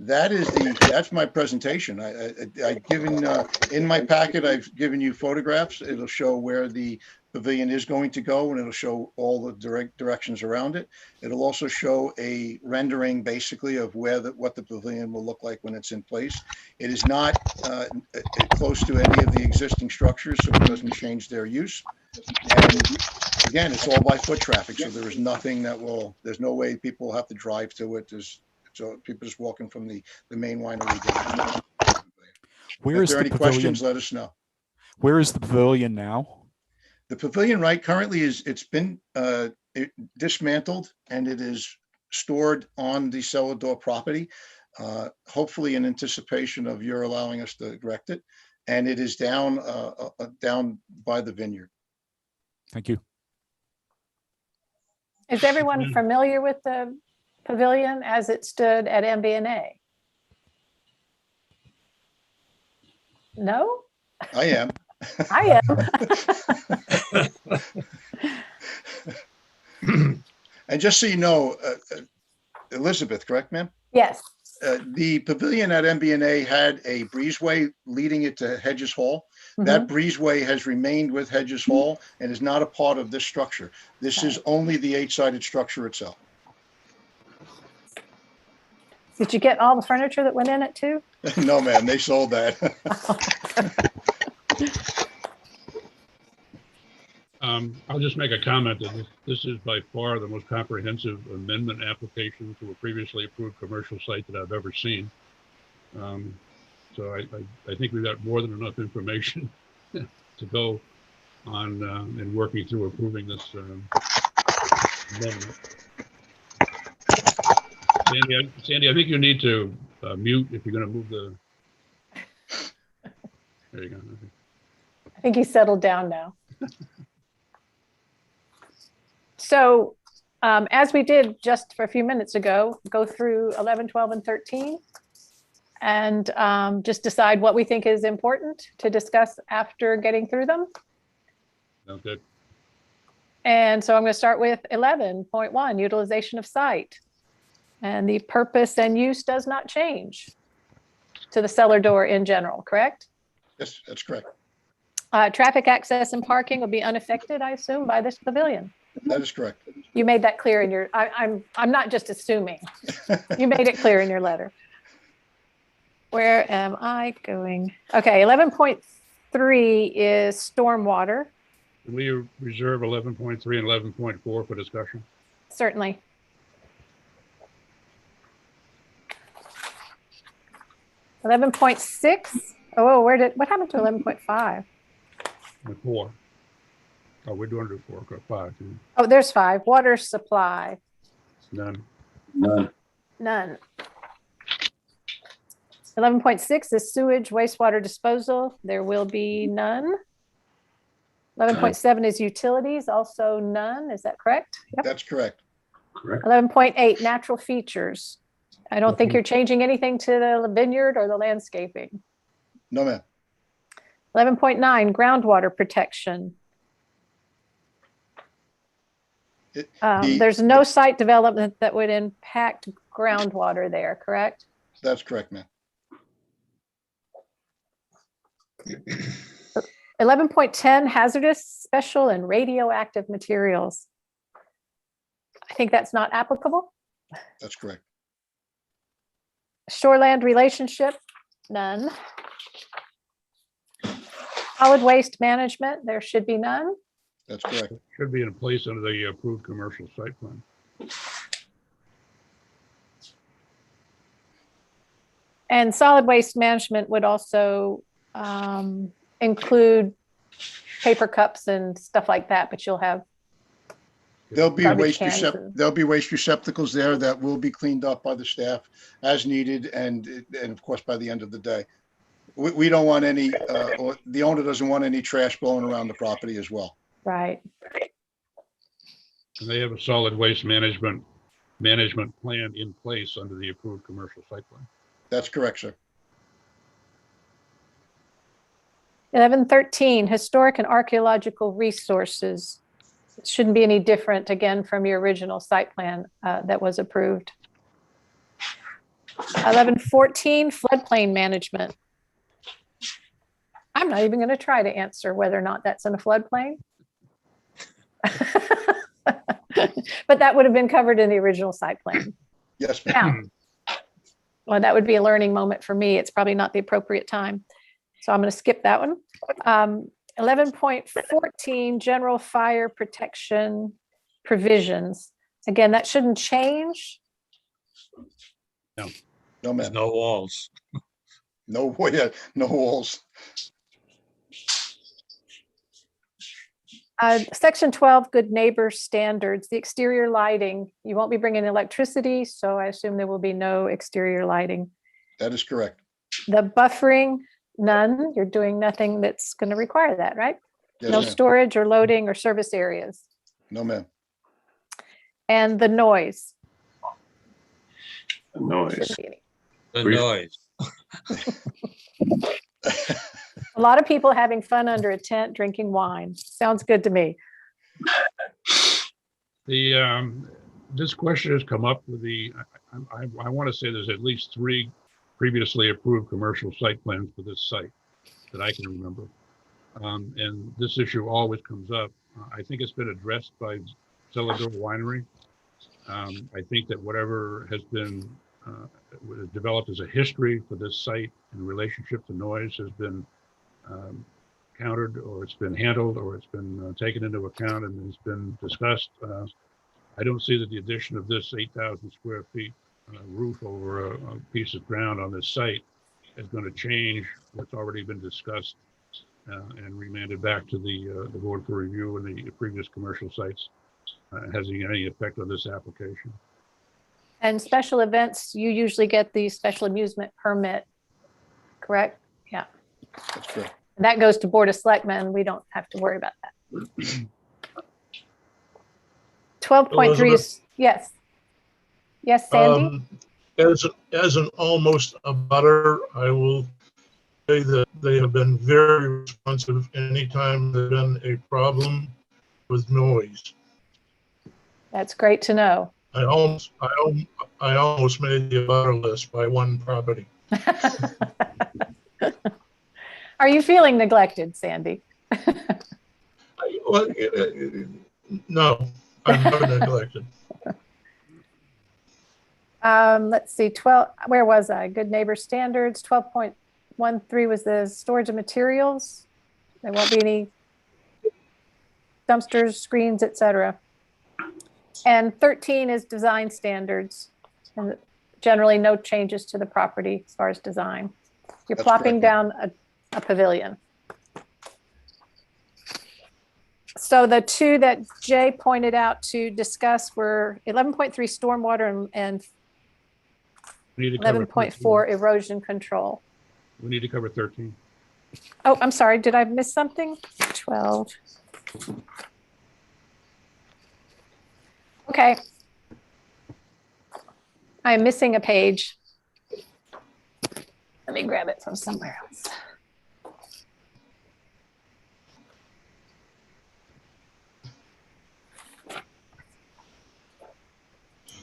that's my presentation. I've given in my packet, I've given you photographs. It'll show where the pavilion is going to go, and it'll show all the directions around it. It'll also show a rendering basically of what the pavilion will look like when it's in place. It is not close to any of the existing structures, so it doesn't change their use. And again, it's all by foot traffic, so there is nothing there's no way people will have to drive to it. So people just walking from the main winery. Where if there are any pavilion? questions, let us know. Where is the pavilion now? The pavilion currently it's been dismantled, and it is stored on the Celador property, hopefully in anticipation of your allowing us to erect it. And it is down by the vineyard. Thank you. Is everyone familiar with the pavilion as it stood at MBNA? No? I am. I am. And just so you know, Elizabeth, correct, ma'am? Yes. The pavilion at MBNA had a breezeway leading it to Hedges Hall. That breezeway has remained with Hedges Hall and is not a part of this structure. This is only the 8-sided structure itself. Did you get all the furniture that went in it too? No, ma'am, they sold that. I'll just make a comment that this is by far the most comprehensive amendment application to a previously approved commercial site that I've ever seen. So I think we've got more than enough information to go on in working through approving this amendment. Sandy, I think you need to mute if you're going to move the. There you go. Okay. I think he's settled down now. So as we did just for a few minutes ago, go through 11, 12, and 13 and just decide what we think is important to discuss after getting through them. Sounds good. And so I'm going to start with 11.1, utilization of site. And the purpose and use does not change to the cellar door in general, correct? Yes, that's correct. Traffic access and parking will be unaffected, I assume, by this pavilion. That is correct. You made that clear in your, I'm not just assuming. You made it clear in your letter. Where am I going? Okay, 11.3 is stormwater. Can we reserve 11.3 and 11.4 for discussion? Certainly. $11.6. Oh, what happened to 11.5? 4. Oh, we're doing it 4, okay, 5. Yeah. Oh, there's 5. Water supply. None. None. None. 11.6 is sewage wastewater disposal. There will be none. 11.7 is utilities, also none. Is that correct? Yep. That's correct. Correct. 11.8, natural features. I don't think you're changing anything to the vineyard or the landscaping. No, ma'am. 11.9, groundwater protection. There's no site development that would impact groundwater there, correct? That's correct, ma'am. 11.10, hazardous, special, and radioactive materials. I think that's not applicable. That's correct. Shoreland relationship, none. Solid waste management, there should be none. That's correct. Should be in place under the approved commercial site plan. And solid waste management would also include paper cups and stuff like that, but you'll have there'll be waste receptacles there that will be cleaned up by the staff as needed, and of course by the end of the day. We don't want any, or the owner doesn't want any trash blowing around the property as well. Right. And they have a solid waste management plan in place under the approved commercial site plan. That's correct, sir. 11.13, historic and archaeological resources. It shouldn't be any different, again, from your original site plan that was approved. 11.14, floodplain management. I'm not even going to try to answer whether or not that's in a floodplain. But that would have been covered in the original site plan. Yes, ma'am. Well, that would be a learning moment for me. It's probably not the appropriate time. So I'm going to skip that one. 11.14, general fire protection provisions. Again, that shouldn't change. No. No, There's ma'am. no walls. No, yeah, no walls. Section 12, good neighbor standards. The exterior lighting, you won't be bringing electricity, so I assume there will be no exterior lighting. That is correct. The buffering, none. You're doing nothing that's going to require that, right? Yes, No ma'am. storage or loading or service areas. No, ma'am. And the noise. Noise. Shouldn't be any. The Brief- noise. A lot of people having fun under a tent, drinking wine. Sounds good to me. This question has come up with I want to say there's at least 3 previously approved commercial site plans for this site that I can remember. And this issue always comes up. I think it's been addressed by Cellador Winery. I think that whatever has been developed as a history for this site in relationship to noise has been countered, or it's been handled, or it's been taken into account and has been discussed. I don't see that the addition of this 8,000 square feet roof over a piece of ground on this site is going to change what's already been discussed and remanded back to the board for review in the previous commercial sites. Has any effect on this application? And special events, you usually get the special amusement permit, correct? Yeah. That's right. That goes to Board of Selectmen. We don't have to worry about that. 12.3 is, yes. Yes, Sandy? As an almost a butter, I will say that they have been very responsive anytime there's been a problem with noise. That's great to know. I almost made the butter list by one property. Are you feeling neglected, Sandy? No, I'm never neglected. Let's see, 12, where was I? Good neighbor standards, 12.13 was the storage of materials. There won't be any dumpsters, screens, etc. And 13 is design standards. And generally no changes to the property as far as design. You're That's plopping correct. down a pavilion. So the 2 that Jay pointed out to discuss were 11.3 stormwater and We need to cover 11.4 erosion control. We need to cover 13. Oh, I'm sorry. Did I miss something? 12. Okay. I'm missing a page. Let me grab it from somewhere else.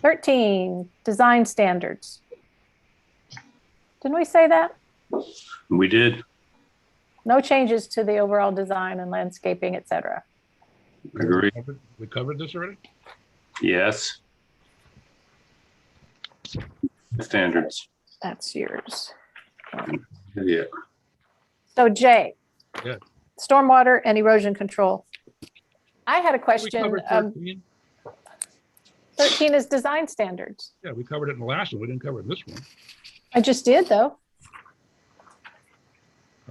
Thirteen, design standards. Didn't we say that? We did. No changes to the overall design and landscaping, et cetera. Agree. We covered this already? Yes. Standards. That's yours. Yeah. So Jay, Yeah. stormwater and erosion control. I had a question. covered 13. 13 is design standards. Yeah, we covered it in the last one. We didn't cover it in this one. I just did though.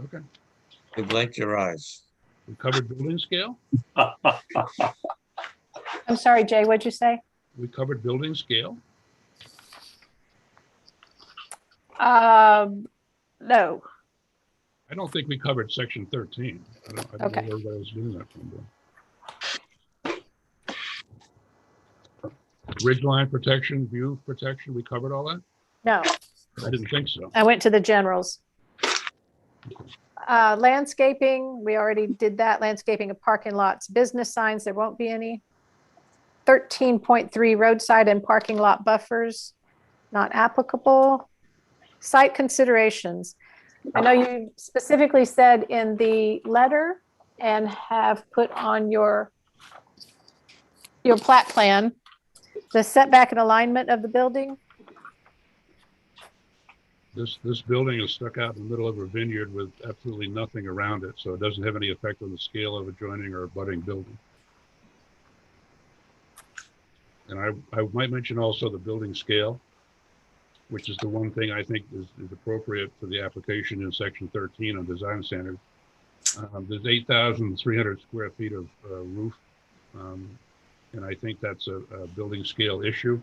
Okay. Neglect your eyes. We covered building scale. I'm sorry, Jay, what'd you say? We covered building scale. No. I don't think we covered section 13. I don't know Okay. where everybody was doing that from. Ridgeline protection, view protection, we covered all that? No, I didn't think so. I went to the generals. Landscaping, we already did that. Landscaping of parking lots, business signs, there won't be any. 13.3 roadside and parking lot buffers, not applicable. Site considerations. I know you specifically said in the letter and have put on your plat plan, the setback and alignment of the building. This building is stuck out in the middle of a vineyard with absolutely nothing around it, so it doesn't have any effect on the scale of adjoining or abutting building. And I might mention also the building scale, which is the one thing I think is appropriate for the application in section 13 on design standards. There's 8,300 square feet of roof, and I think that's a building scale issue,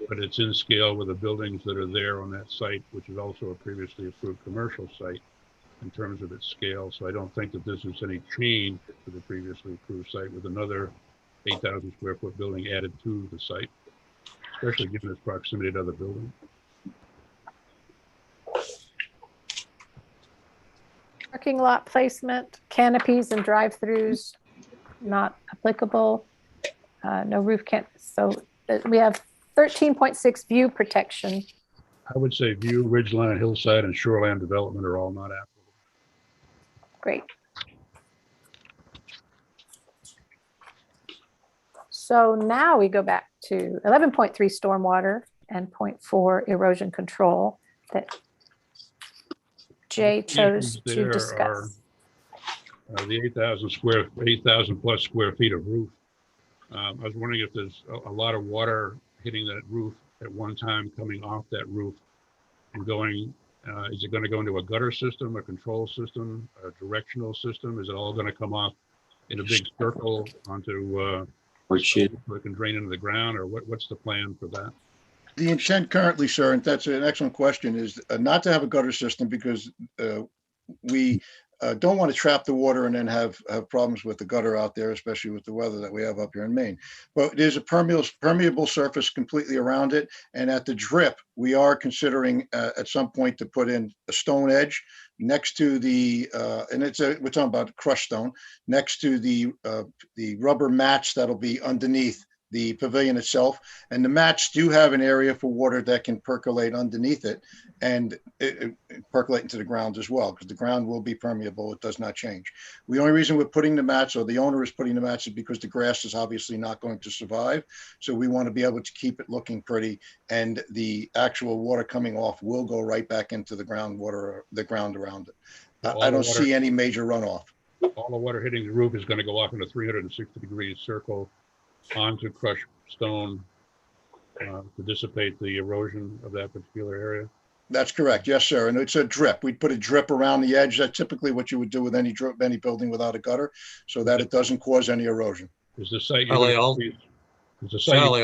but it's in scale with the buildings that are there on that site, which is also a previously approved commercial site in terms of its scale. So I don't think that this is any change to the previously approved site with another 8,000 square foot building added to the site, especially given its proximity to other buildings. Parking lot placement, canopies and drive-throughs, not applicable. No roof can, so we have 13.6 view protection. I would say view, ridgeline, hillside, and shoreline development are all not applicable. Great. So now we go back to 11.3 stormwater and 0.4 erosion control that Jay chose to There discuss. are the 8,000 plus square feet of roof. I was wondering if there's a lot of water hitting that roof at one time, coming off that roof and going, is it going to go into a gutter system, a control system, a directional system? Is it all going to come off in a big circle onto so it can drain into the ground, or what's the plan for that? The intent currently, sir, and that's an excellent question, is not to have a gutter system because we don't want to trap the water and then have problems with the gutter out there, especially with the weather that we have up here in Maine. But it is a permeable surface completely around it. And at the drip, we are considering at some point to put in a stone edge next to the, and we're talking about crushed stone, next to the rubber mats that'll be underneath the pavilion itself. And the mats do have an area for water that can percolate underneath it and it percolate into the ground as well, because the ground will be permeable. It does not change. The only reason we're putting the mats, or the owner is putting the mats, is because the grass is obviously not going to survive. So we want to be able to keep it looking pretty, and the actual water coming off will go right back into the groundwater, the ground around it. I don't see any major runoff. All the water hitting the roof is going to go off in a 360-degree circle onto crushed stone to dissipate the erosion of that particular area. That's correct. Yes, sir. And it's a drip. We'd put a drip around the edge. That's typically what you would do with any building without a gutter, so that it doesn't cause any erosion. Is the site? Sally,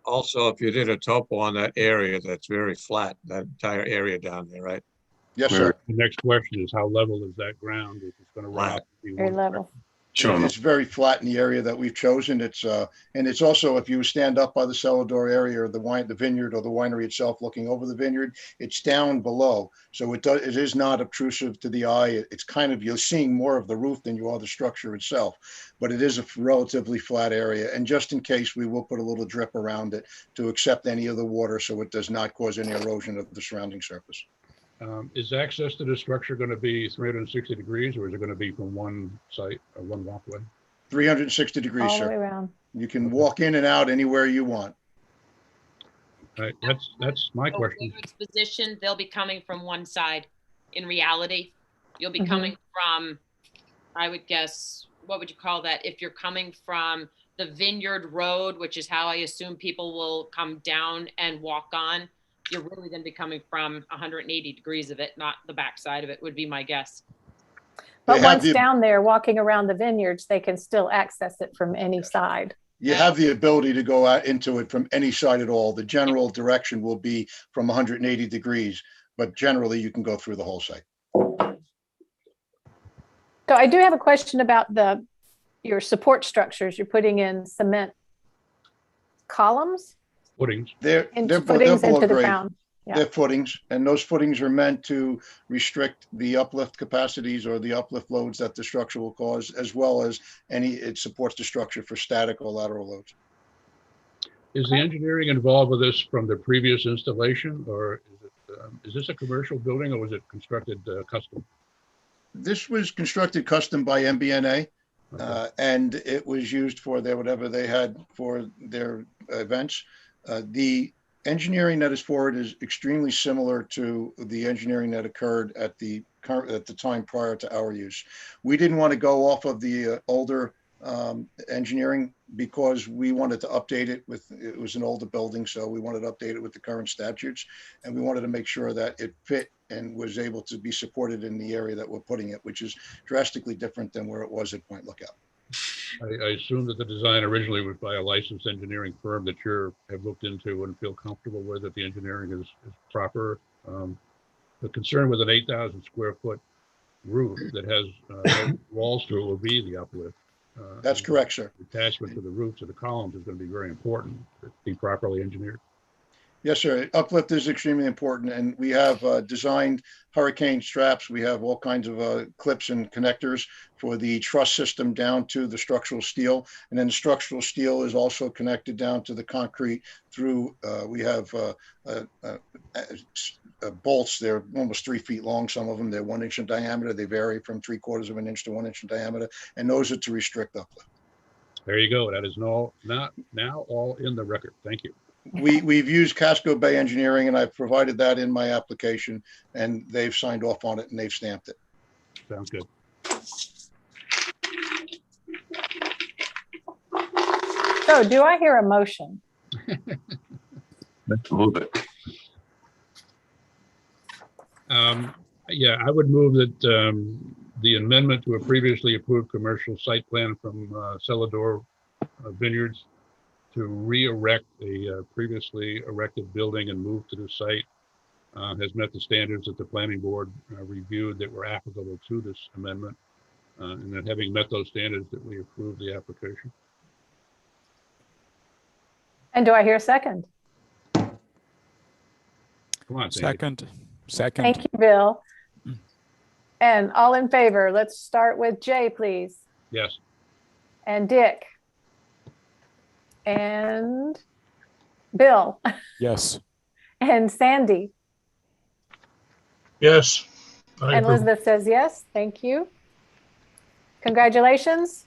also, if you did a topo on that area, that's very flat, that entire area down there, right? Yes, sir. The next question is, how level is that ground? If it's going to run up, very level. Sure. It's very flat in the area that we've chosen. It's and it's also, if you stand up by the cellar door area or the vineyard or the winery itself, looking over the vineyard, it's down below. So it is not obtrusive to the eye. It's kind of, you're seeing more of the roof than you are the structure itself, but it is a relatively flat area. And just in case, we will put a little drip around it to accept any of the water so it does not cause any erosion of the surrounding surface. Is access to the structure going to be 360 degrees, or is it going to be from one site or one walkway? 360 degrees, all sir. the way around. You can walk in and out anywhere you want. Right. That's my question. Position, they'll be coming from one side. In reality, you'll be coming from, I would guess, what would you call that? If you're coming from the Vineyard Road, which is how I assume people will come down and walk on, you're really going to be coming from 180 degrees of it, not the back side of it, would be my guess. But once down there walking around the vineyards, they can still access it from any side. You have the ability to go out into it from any side at all. The general direction will be from 180 degrees, but generally you can go through the whole site. So I do have a question about your support structures. You're putting in cement columns? Footings. They're footings below into the grade. ground. Yeah. They're footings, and those footings are meant to restrict the uplift capacities or the uplift loads that the structure will cause, as well as it supports the structure for static or lateral loads. Is the engineering involved with this from the previous installation, or is this a commercial building, or was it constructed custom? This was constructed custom by MBNA, and it was used for whatever they had for their events. The engineering that is for it is extremely similar to the engineering that occurred at the time prior to our use. We didn't want to go off of the older engineering because we wanted to update it it was an older building, so we wanted to update it with the current statutes, and we wanted to make sure that it fit and was able to be supported in the area that we're putting it, which is drastically different than where it was at Point Lookout. I assume that the design originally was by a licensed engineering firm that you have looked into and feel comfortable with, that the engineering is proper. The concern with an 8,000 square foot roof that has no walls to it will be the uplift. That's correct, sir. Attachment to the roof to the columns is going to be very important to be properly engineered. Yes, sir. Uplift is extremely important, and we have designed hurricane straps. We have all kinds of clips and connectors for the truss system down to the structural steel. And then the structural steel is also connected down to the concrete through, we have bolts. They're almost 3 feet long. Some of them, they're 1 inch in diameter. They vary from 3/4 of an inch to 1 inch in diameter. And those are to restrict uplift. There you go. That is now all in the record. Thank you. We've used Casco Bay Engineering, and I've provided that in my application, and they've signed off on it and they've stamped it. Sounds good. So do I hear a motion? Let's move it. Yeah, I would move that the amendment to a previously approved commercial site plan from Celador Vineyards to re-erect a previously erected building and move to the site has met the standards that the planning board reviewed that were applicable to this amendment. And that having met those standards, that we approve the application. And do I hear a second? Come on, Sandy. Second. Thank you, Bill. And all in favor, let's start with Jay, please. Yes. And Dick. And Bill. Yes. And Sandy. Yes. And Elizabeth says yes. Thank you. Congratulations.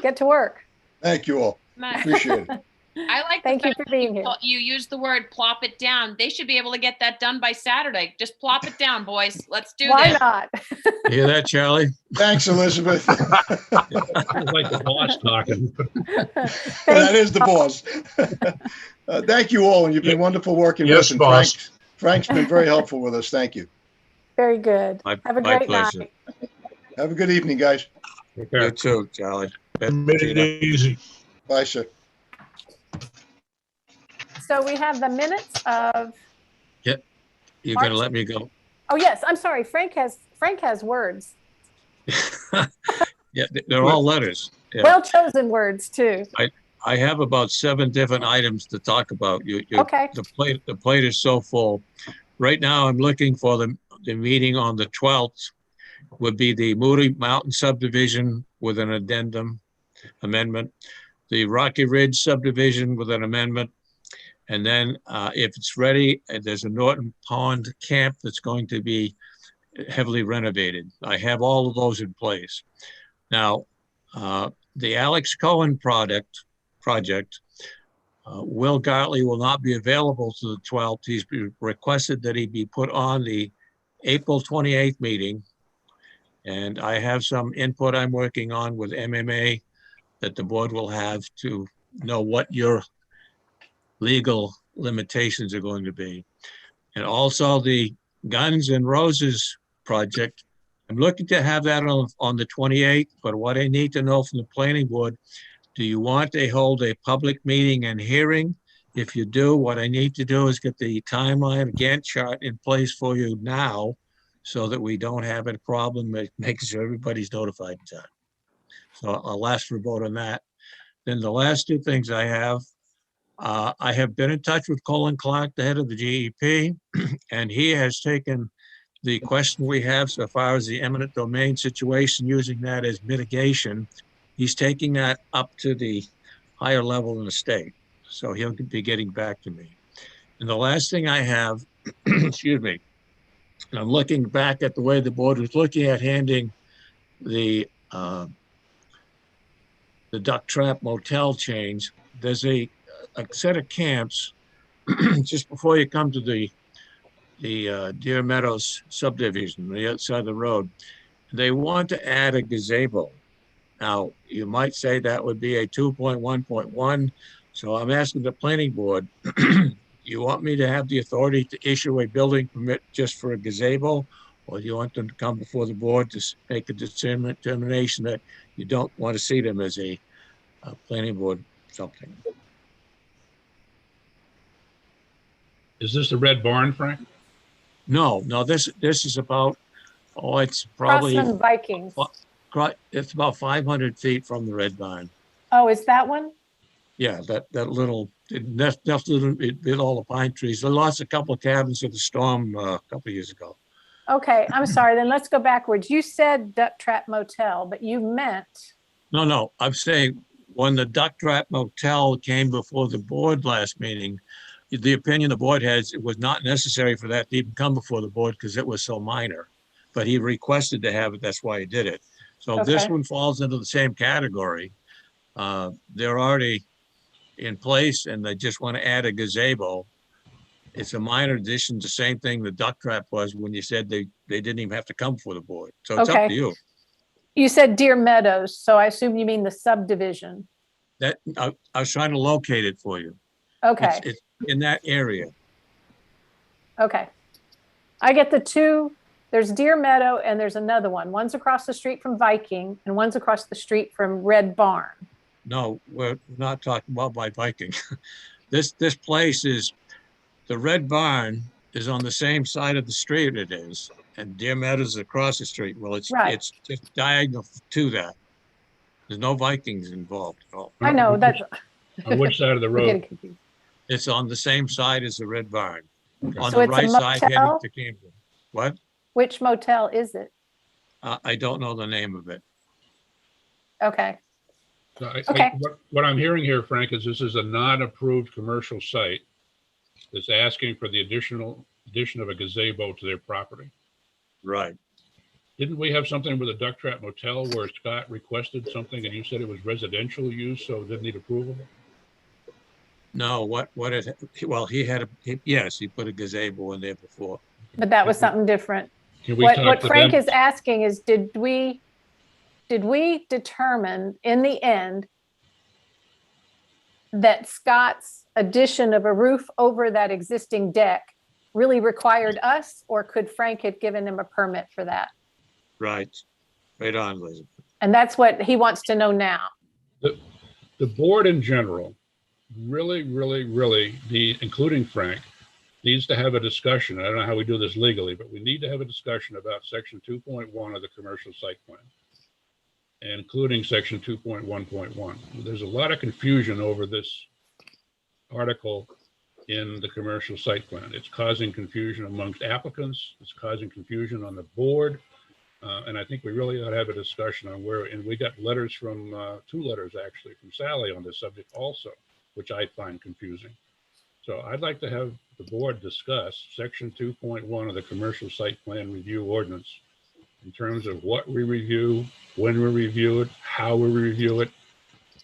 Get to work. Thank you all. Appreciate it. I like Thank you for being here. You use the word plop it down. They should be able to get that done by Saturday. Just plop it down, boys. Let's do Why this. not? Hear that, Charlie? Thanks, Elizabeth. Sounds like the boss talking. That is the boss. Thank you all, and you've been wonderful working with us. And boss. Frank's been very helpful with us. Thank you. Very good. Have a My great pleasure. night. Have a good evening, guys. You too, Charlie. Made it easy. Bye, sir. So we have the minutes of, Yep. You're gonna let me go. oh yes, I'm sorry. Frank has words. Yeah, they're all letters. Yeah. Well chosen words too. I have about 7 different items to talk about. Okay. The plate is so full. Right now, I'm looking for the meeting on the 12th would be the Moody Mountain subdivision with an amendment, the Rocky Ridge subdivision with an amendment, and then if it's ready, there's a Norton Pond camp that's going to be heavily renovated. I have all of those in place. Now, the Alex Cohen project, Will Gartley will not be available to the 12th. He's requested that he be put on the April 28th meeting. And I have some input I'm working on with MMA that the board will have to know what your legal limitations are going to be. And also the Guns and Roses project, I'm looking to have that on the 28th, but what I need to know from the planning board, do you want to hold a public meeting and hearing? If you do, what I need to do is get the timeline Gantt chart in place for you now so that we don't have a problem making sure everybody's notified in time. So I'll ask for a vote on that. Then the last 2 things I have been in touch with Colin Clark, the head of the GEP, and he has taken the question we have so far as the eminent domain situation, using that as mitigation. He's taking that up to the higher level in the state. So he'll be getting back to me. And the last thing I have, excuse me, and I'm looking back at the way the board was looking at handing the duck trap motel change. There's a set of camps just before you come to the Deer Meadows subdivision, the other side of the road. They want to add a gazebo. Now, you might say that would be a 2.1.1. So I'm asking the planning board, you want me to have the authority to issue a building permit just for a gazebo? Or do you want them to come before the board to make a determination that you don't want to see them as a planning board something? Is this the Red Barn, Frank? No, this is about, it's probably, Crossland Vikings. it's about 500 feet from the Red Barn. Oh, is that one? Yeah, that little it bit all the pine trees. They lost a couple of cabins to the storm a couple of years ago. Okay, I'm sorry, then let's go backwards. You said Duck Trap Motel, but you meant, No, I'm saying when the Duck Trap Motel came before the board last meeting, the opinion the board has, it was not necessary for that to even come before the board because it was so minor. But he requested to have it, that's why he did it. So this Okay. one falls into the same category. They're already in place and they just want to add a gazebo. It's a minor addition, the same thing the Duck Trap was when you said they didn't even have to come before the board. So it's up Okay. to you. you said Deer Meadows, so I assume you mean the subdivision. That I was trying to locate it for you. Okay, It's in that area. okay. I get the two, there's Deer Meadow and there's another one. One's across the street from Viking and one's across the street from Red Barn. No, we're not talking about by Viking. This place is, the Red Barn is on the same side of the street it is, and Deer Meadows is across the street. Well, it's Right. it's just diagonal to that. There's no Vikings involved at all. I know, that's. On which side of the I'm getting road? confused. It's on the same side as the Red Barn, on So the it's a right side heading motel? to Camden. What? Which motel is it? I don't know the name of it. Okay, So Okay. what I'm hearing here, Frank, is this is a non-approved commercial site that's asking for the addition of a gazebo to their property. Right. Didn't we have something with a Duck Trap Motel where Scott requested something and you said it was residential use, so it didn't need approval? No, well, yes, he put a gazebo in there before. but that was something different. Can we What talk what to Frank them? is asking is, did we determine in the end that Scott's addition of a roof over that existing deck really required us, or could Frank have given him a permit for that? Right. Right on, Elizabeth. And that's what he wants to know now. The board in general really including Frank, needs to have a discussion. I don't know how we do this legally, but we need to have a discussion about section 2.1 of the commercial site plan, and including section 2.1.1. There's a lot of confusion over this article in the commercial site plan. It's causing confusion amongst applicants. It's causing confusion on the board. And I think we really ought to have a discussion on where, and we got letters from, 2 letters actually from Sally on this subject also, which I find confusing. So I'd like to have the board discuss section 2.1 of the commercial site plan review ordinance in terms of what we review, when we review it, how we review it.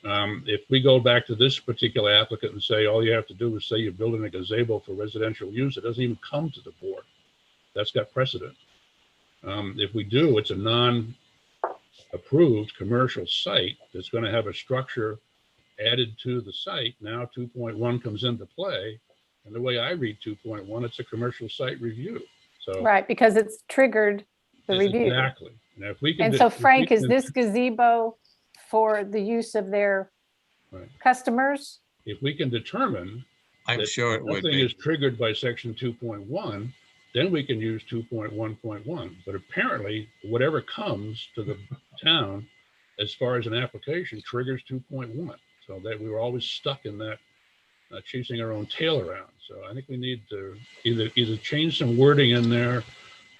If we go back to this particular applicant and say, all you have to do is say you're building a gazebo for residential use, it doesn't even come to the board. That's got precedent. If we do, it's a non-approved commercial site that's going to have a structure added to the site. Now 2.1 comes into play. And the way I read 2.1, it's a commercial site review. So Right, because it's triggered the review. exactly. Now, if we can, And so Frank, is this gazebo for the use of their Right. customers? If we can determine I'm that sure it would nothing be. is triggered by section 2.1, then we can use 2.1.1. But apparently, whatever comes to the town as far as an application triggers 2.1. So that we were always stuck in that, chasing our own tail around. So I think we need to either change some wording in there,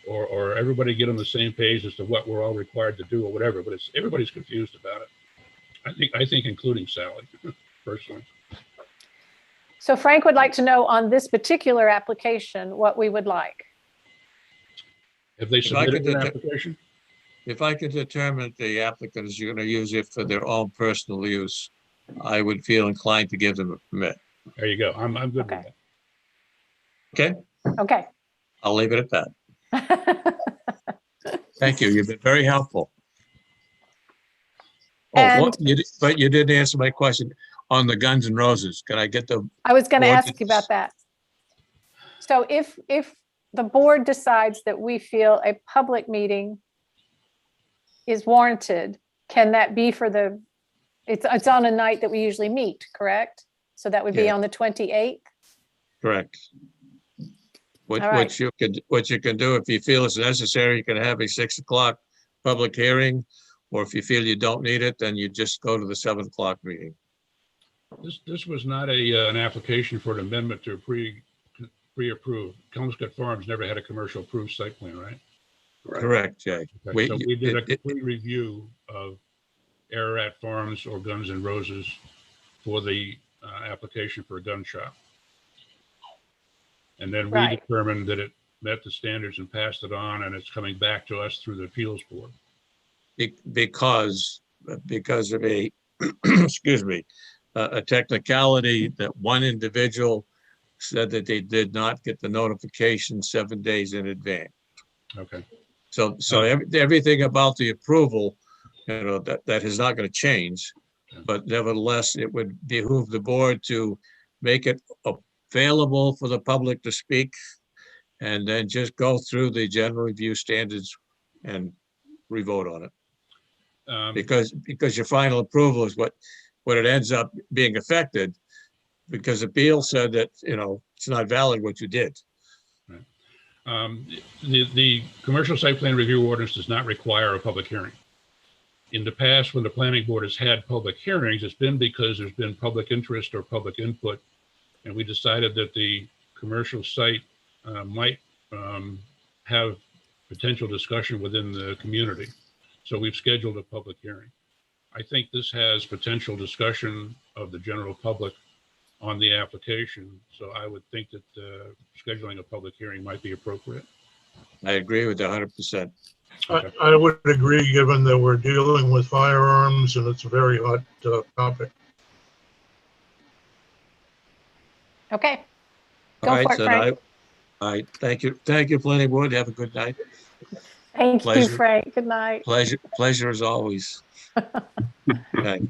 or everybody get on the same page as to what we're all required to do or whatever. But everybody's confused about it. I think including Sally, personally. So Frank would like to know on this particular application, what we would like. Have they If I submitted could an det- application? If I could determine the applicant is going to use it for their own personal use, I would feel inclined to give them a permit. There you go. I'm good with Okay. that. Okay, Okay. I'll leave it at that. Thank you. You've been very helpful. And- But you didn't answer my question on the Guns N' Roses. Can I get the, I was going to Board ask you about that. So if the board decides that we feel a public meeting is warranted, can that be for it's on a night that we usually meet, correct? So that would be Yeah. on the 28th? correct? What All right. what you can do, if you feel it's necessary, you can have a 6 o'clock public hearing. Or if you feel you don't need it, then you just go to the 7 o'clock meeting. This was not an application for an amendment to pre-approved. Kelmscott Farms never had a commercial approved site plan, right? Correct, Jay. Okay, so we did a complete review of Ararat Farms or Guns N' Roses for the application for a gun shop. And then we determined that it met the standards and passed it on, and it's coming back to us through the appeals board. Because of a, excuse me, a technicality that one individual said that they did not get the notification 7 days in advance. Okay. So everything about the approval, that is not going to change, but nevertheless, it would behoove the board to make it available for the public to speak, and then just go through the general review standards and revote on it. Because your final approval is what it ends up being affected, because appeal said that, it's not valid what you did. The commercial site plan review ordinance does not require a public hearing. In the past, when the planning board has had public hearings, it's been because there's been public interest or public input. And we decided that the commercial site might have potential discussion within the community. So we've scheduled a public hearing. I think this has potential discussion of the general public on the application. So I would think that scheduling a public hearing might be appropriate. I agree with 100%. Okay. I would agree, given that we're dealing with firearms and it's a very hot topic. Okay. All right, Go for it, so Frank. all right, thank you. Thank you, planning board. Have a good night. Thank you, Pleasure. Frank. Good night. Pleasure as always. Okay.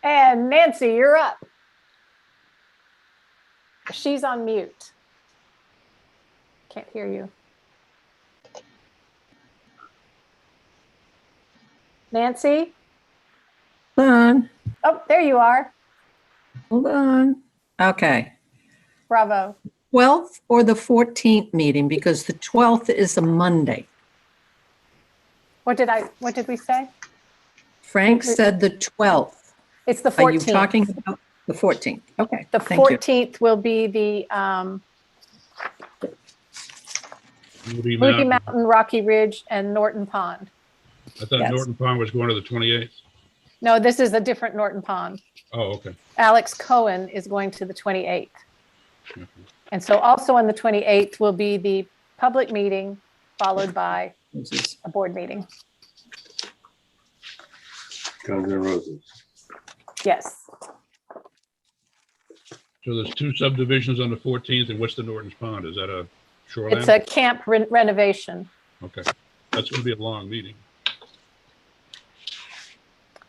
And Nancy, you're up. She's on mute. Can't hear you. Nancy? Hold on. Oh, there you are. Hold on. Okay. Bravo. 12th or the 14th meeting, because the 12th is a Monday. What did we say? Frank said the 12th. It's the 14th. Are you talking about the 14th? Okay. The thank you. 14th will be the Moody Mountain, Rocky Ridge, and Norton Pond. I thought Norton Pond was going to the 28th. No, this is a different Norton Pond. Oh, okay. Alex Cohen is going to the 28th. And so also on the 28th will be the public meeting followed by a board meeting. Guns N' Roses. Yes. So there's two subdivisions on the 14th, and what's the Norton's Pond? Is that a shoreline? It's a camp renovation. Okay. That's going to be a long meeting.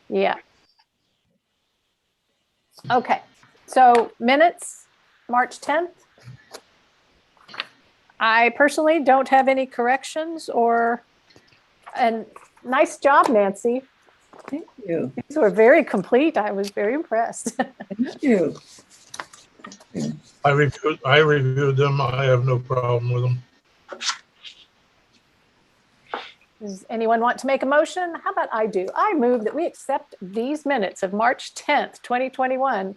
Yeah. Okay. So minutes, March 10th. I personally don't have any corrections and nice job, Nancy. Thank you. These were very complete. I was very impressed. Thank you. I reviewed them. I have no problem with them. Does anyone want to make a motion? How about I do? I move that we accept these minutes of March 10th, 2021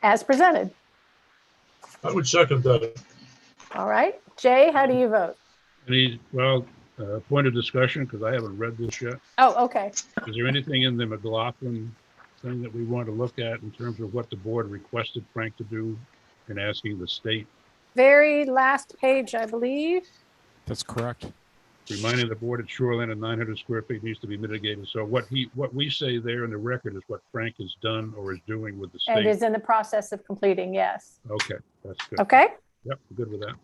as presented. I would second that. All right. Jay, how do you vote? Point of discussion, because I haven't read this yet. Oh, okay. Is there anything in the McLaughlin thing that we want to look at in terms of what the board requested Frank to do in asking the state? Very last page, I believe. That's correct. Reminding the board that shoreline of 900 square feet needs to be mitigated. So what we say there in the record is what Frank has done or is doing with the state. And is in the process of completing, yes. Okay, that's good. Okay. Yep, good with that.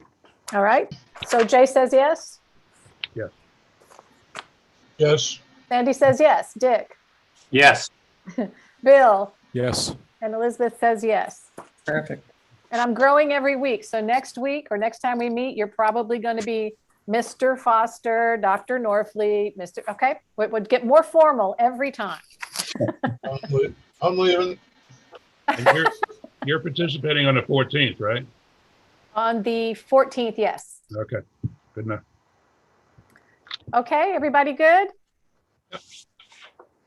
All right. So Jay says yes. Yes. Yes. Sandy says yes. Dick. Yes. Bill. Yes. And Elizabeth says yes. Perfect. And I'm growing every week. So next week or next time we meet, you're probably going to be Mr. Foster, Dr. Norfleet, Mr. Okay. It would get more formal every time. I'm leaving. And you're participating on the 14th, right? On the 14th, yes. Okay, good enough. Okay, everybody good?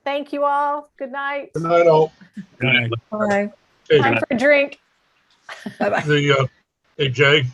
Thank you all. Good night. Good night, all. Good night. Bye. Hey, Time for a drink. the, hey, Jay,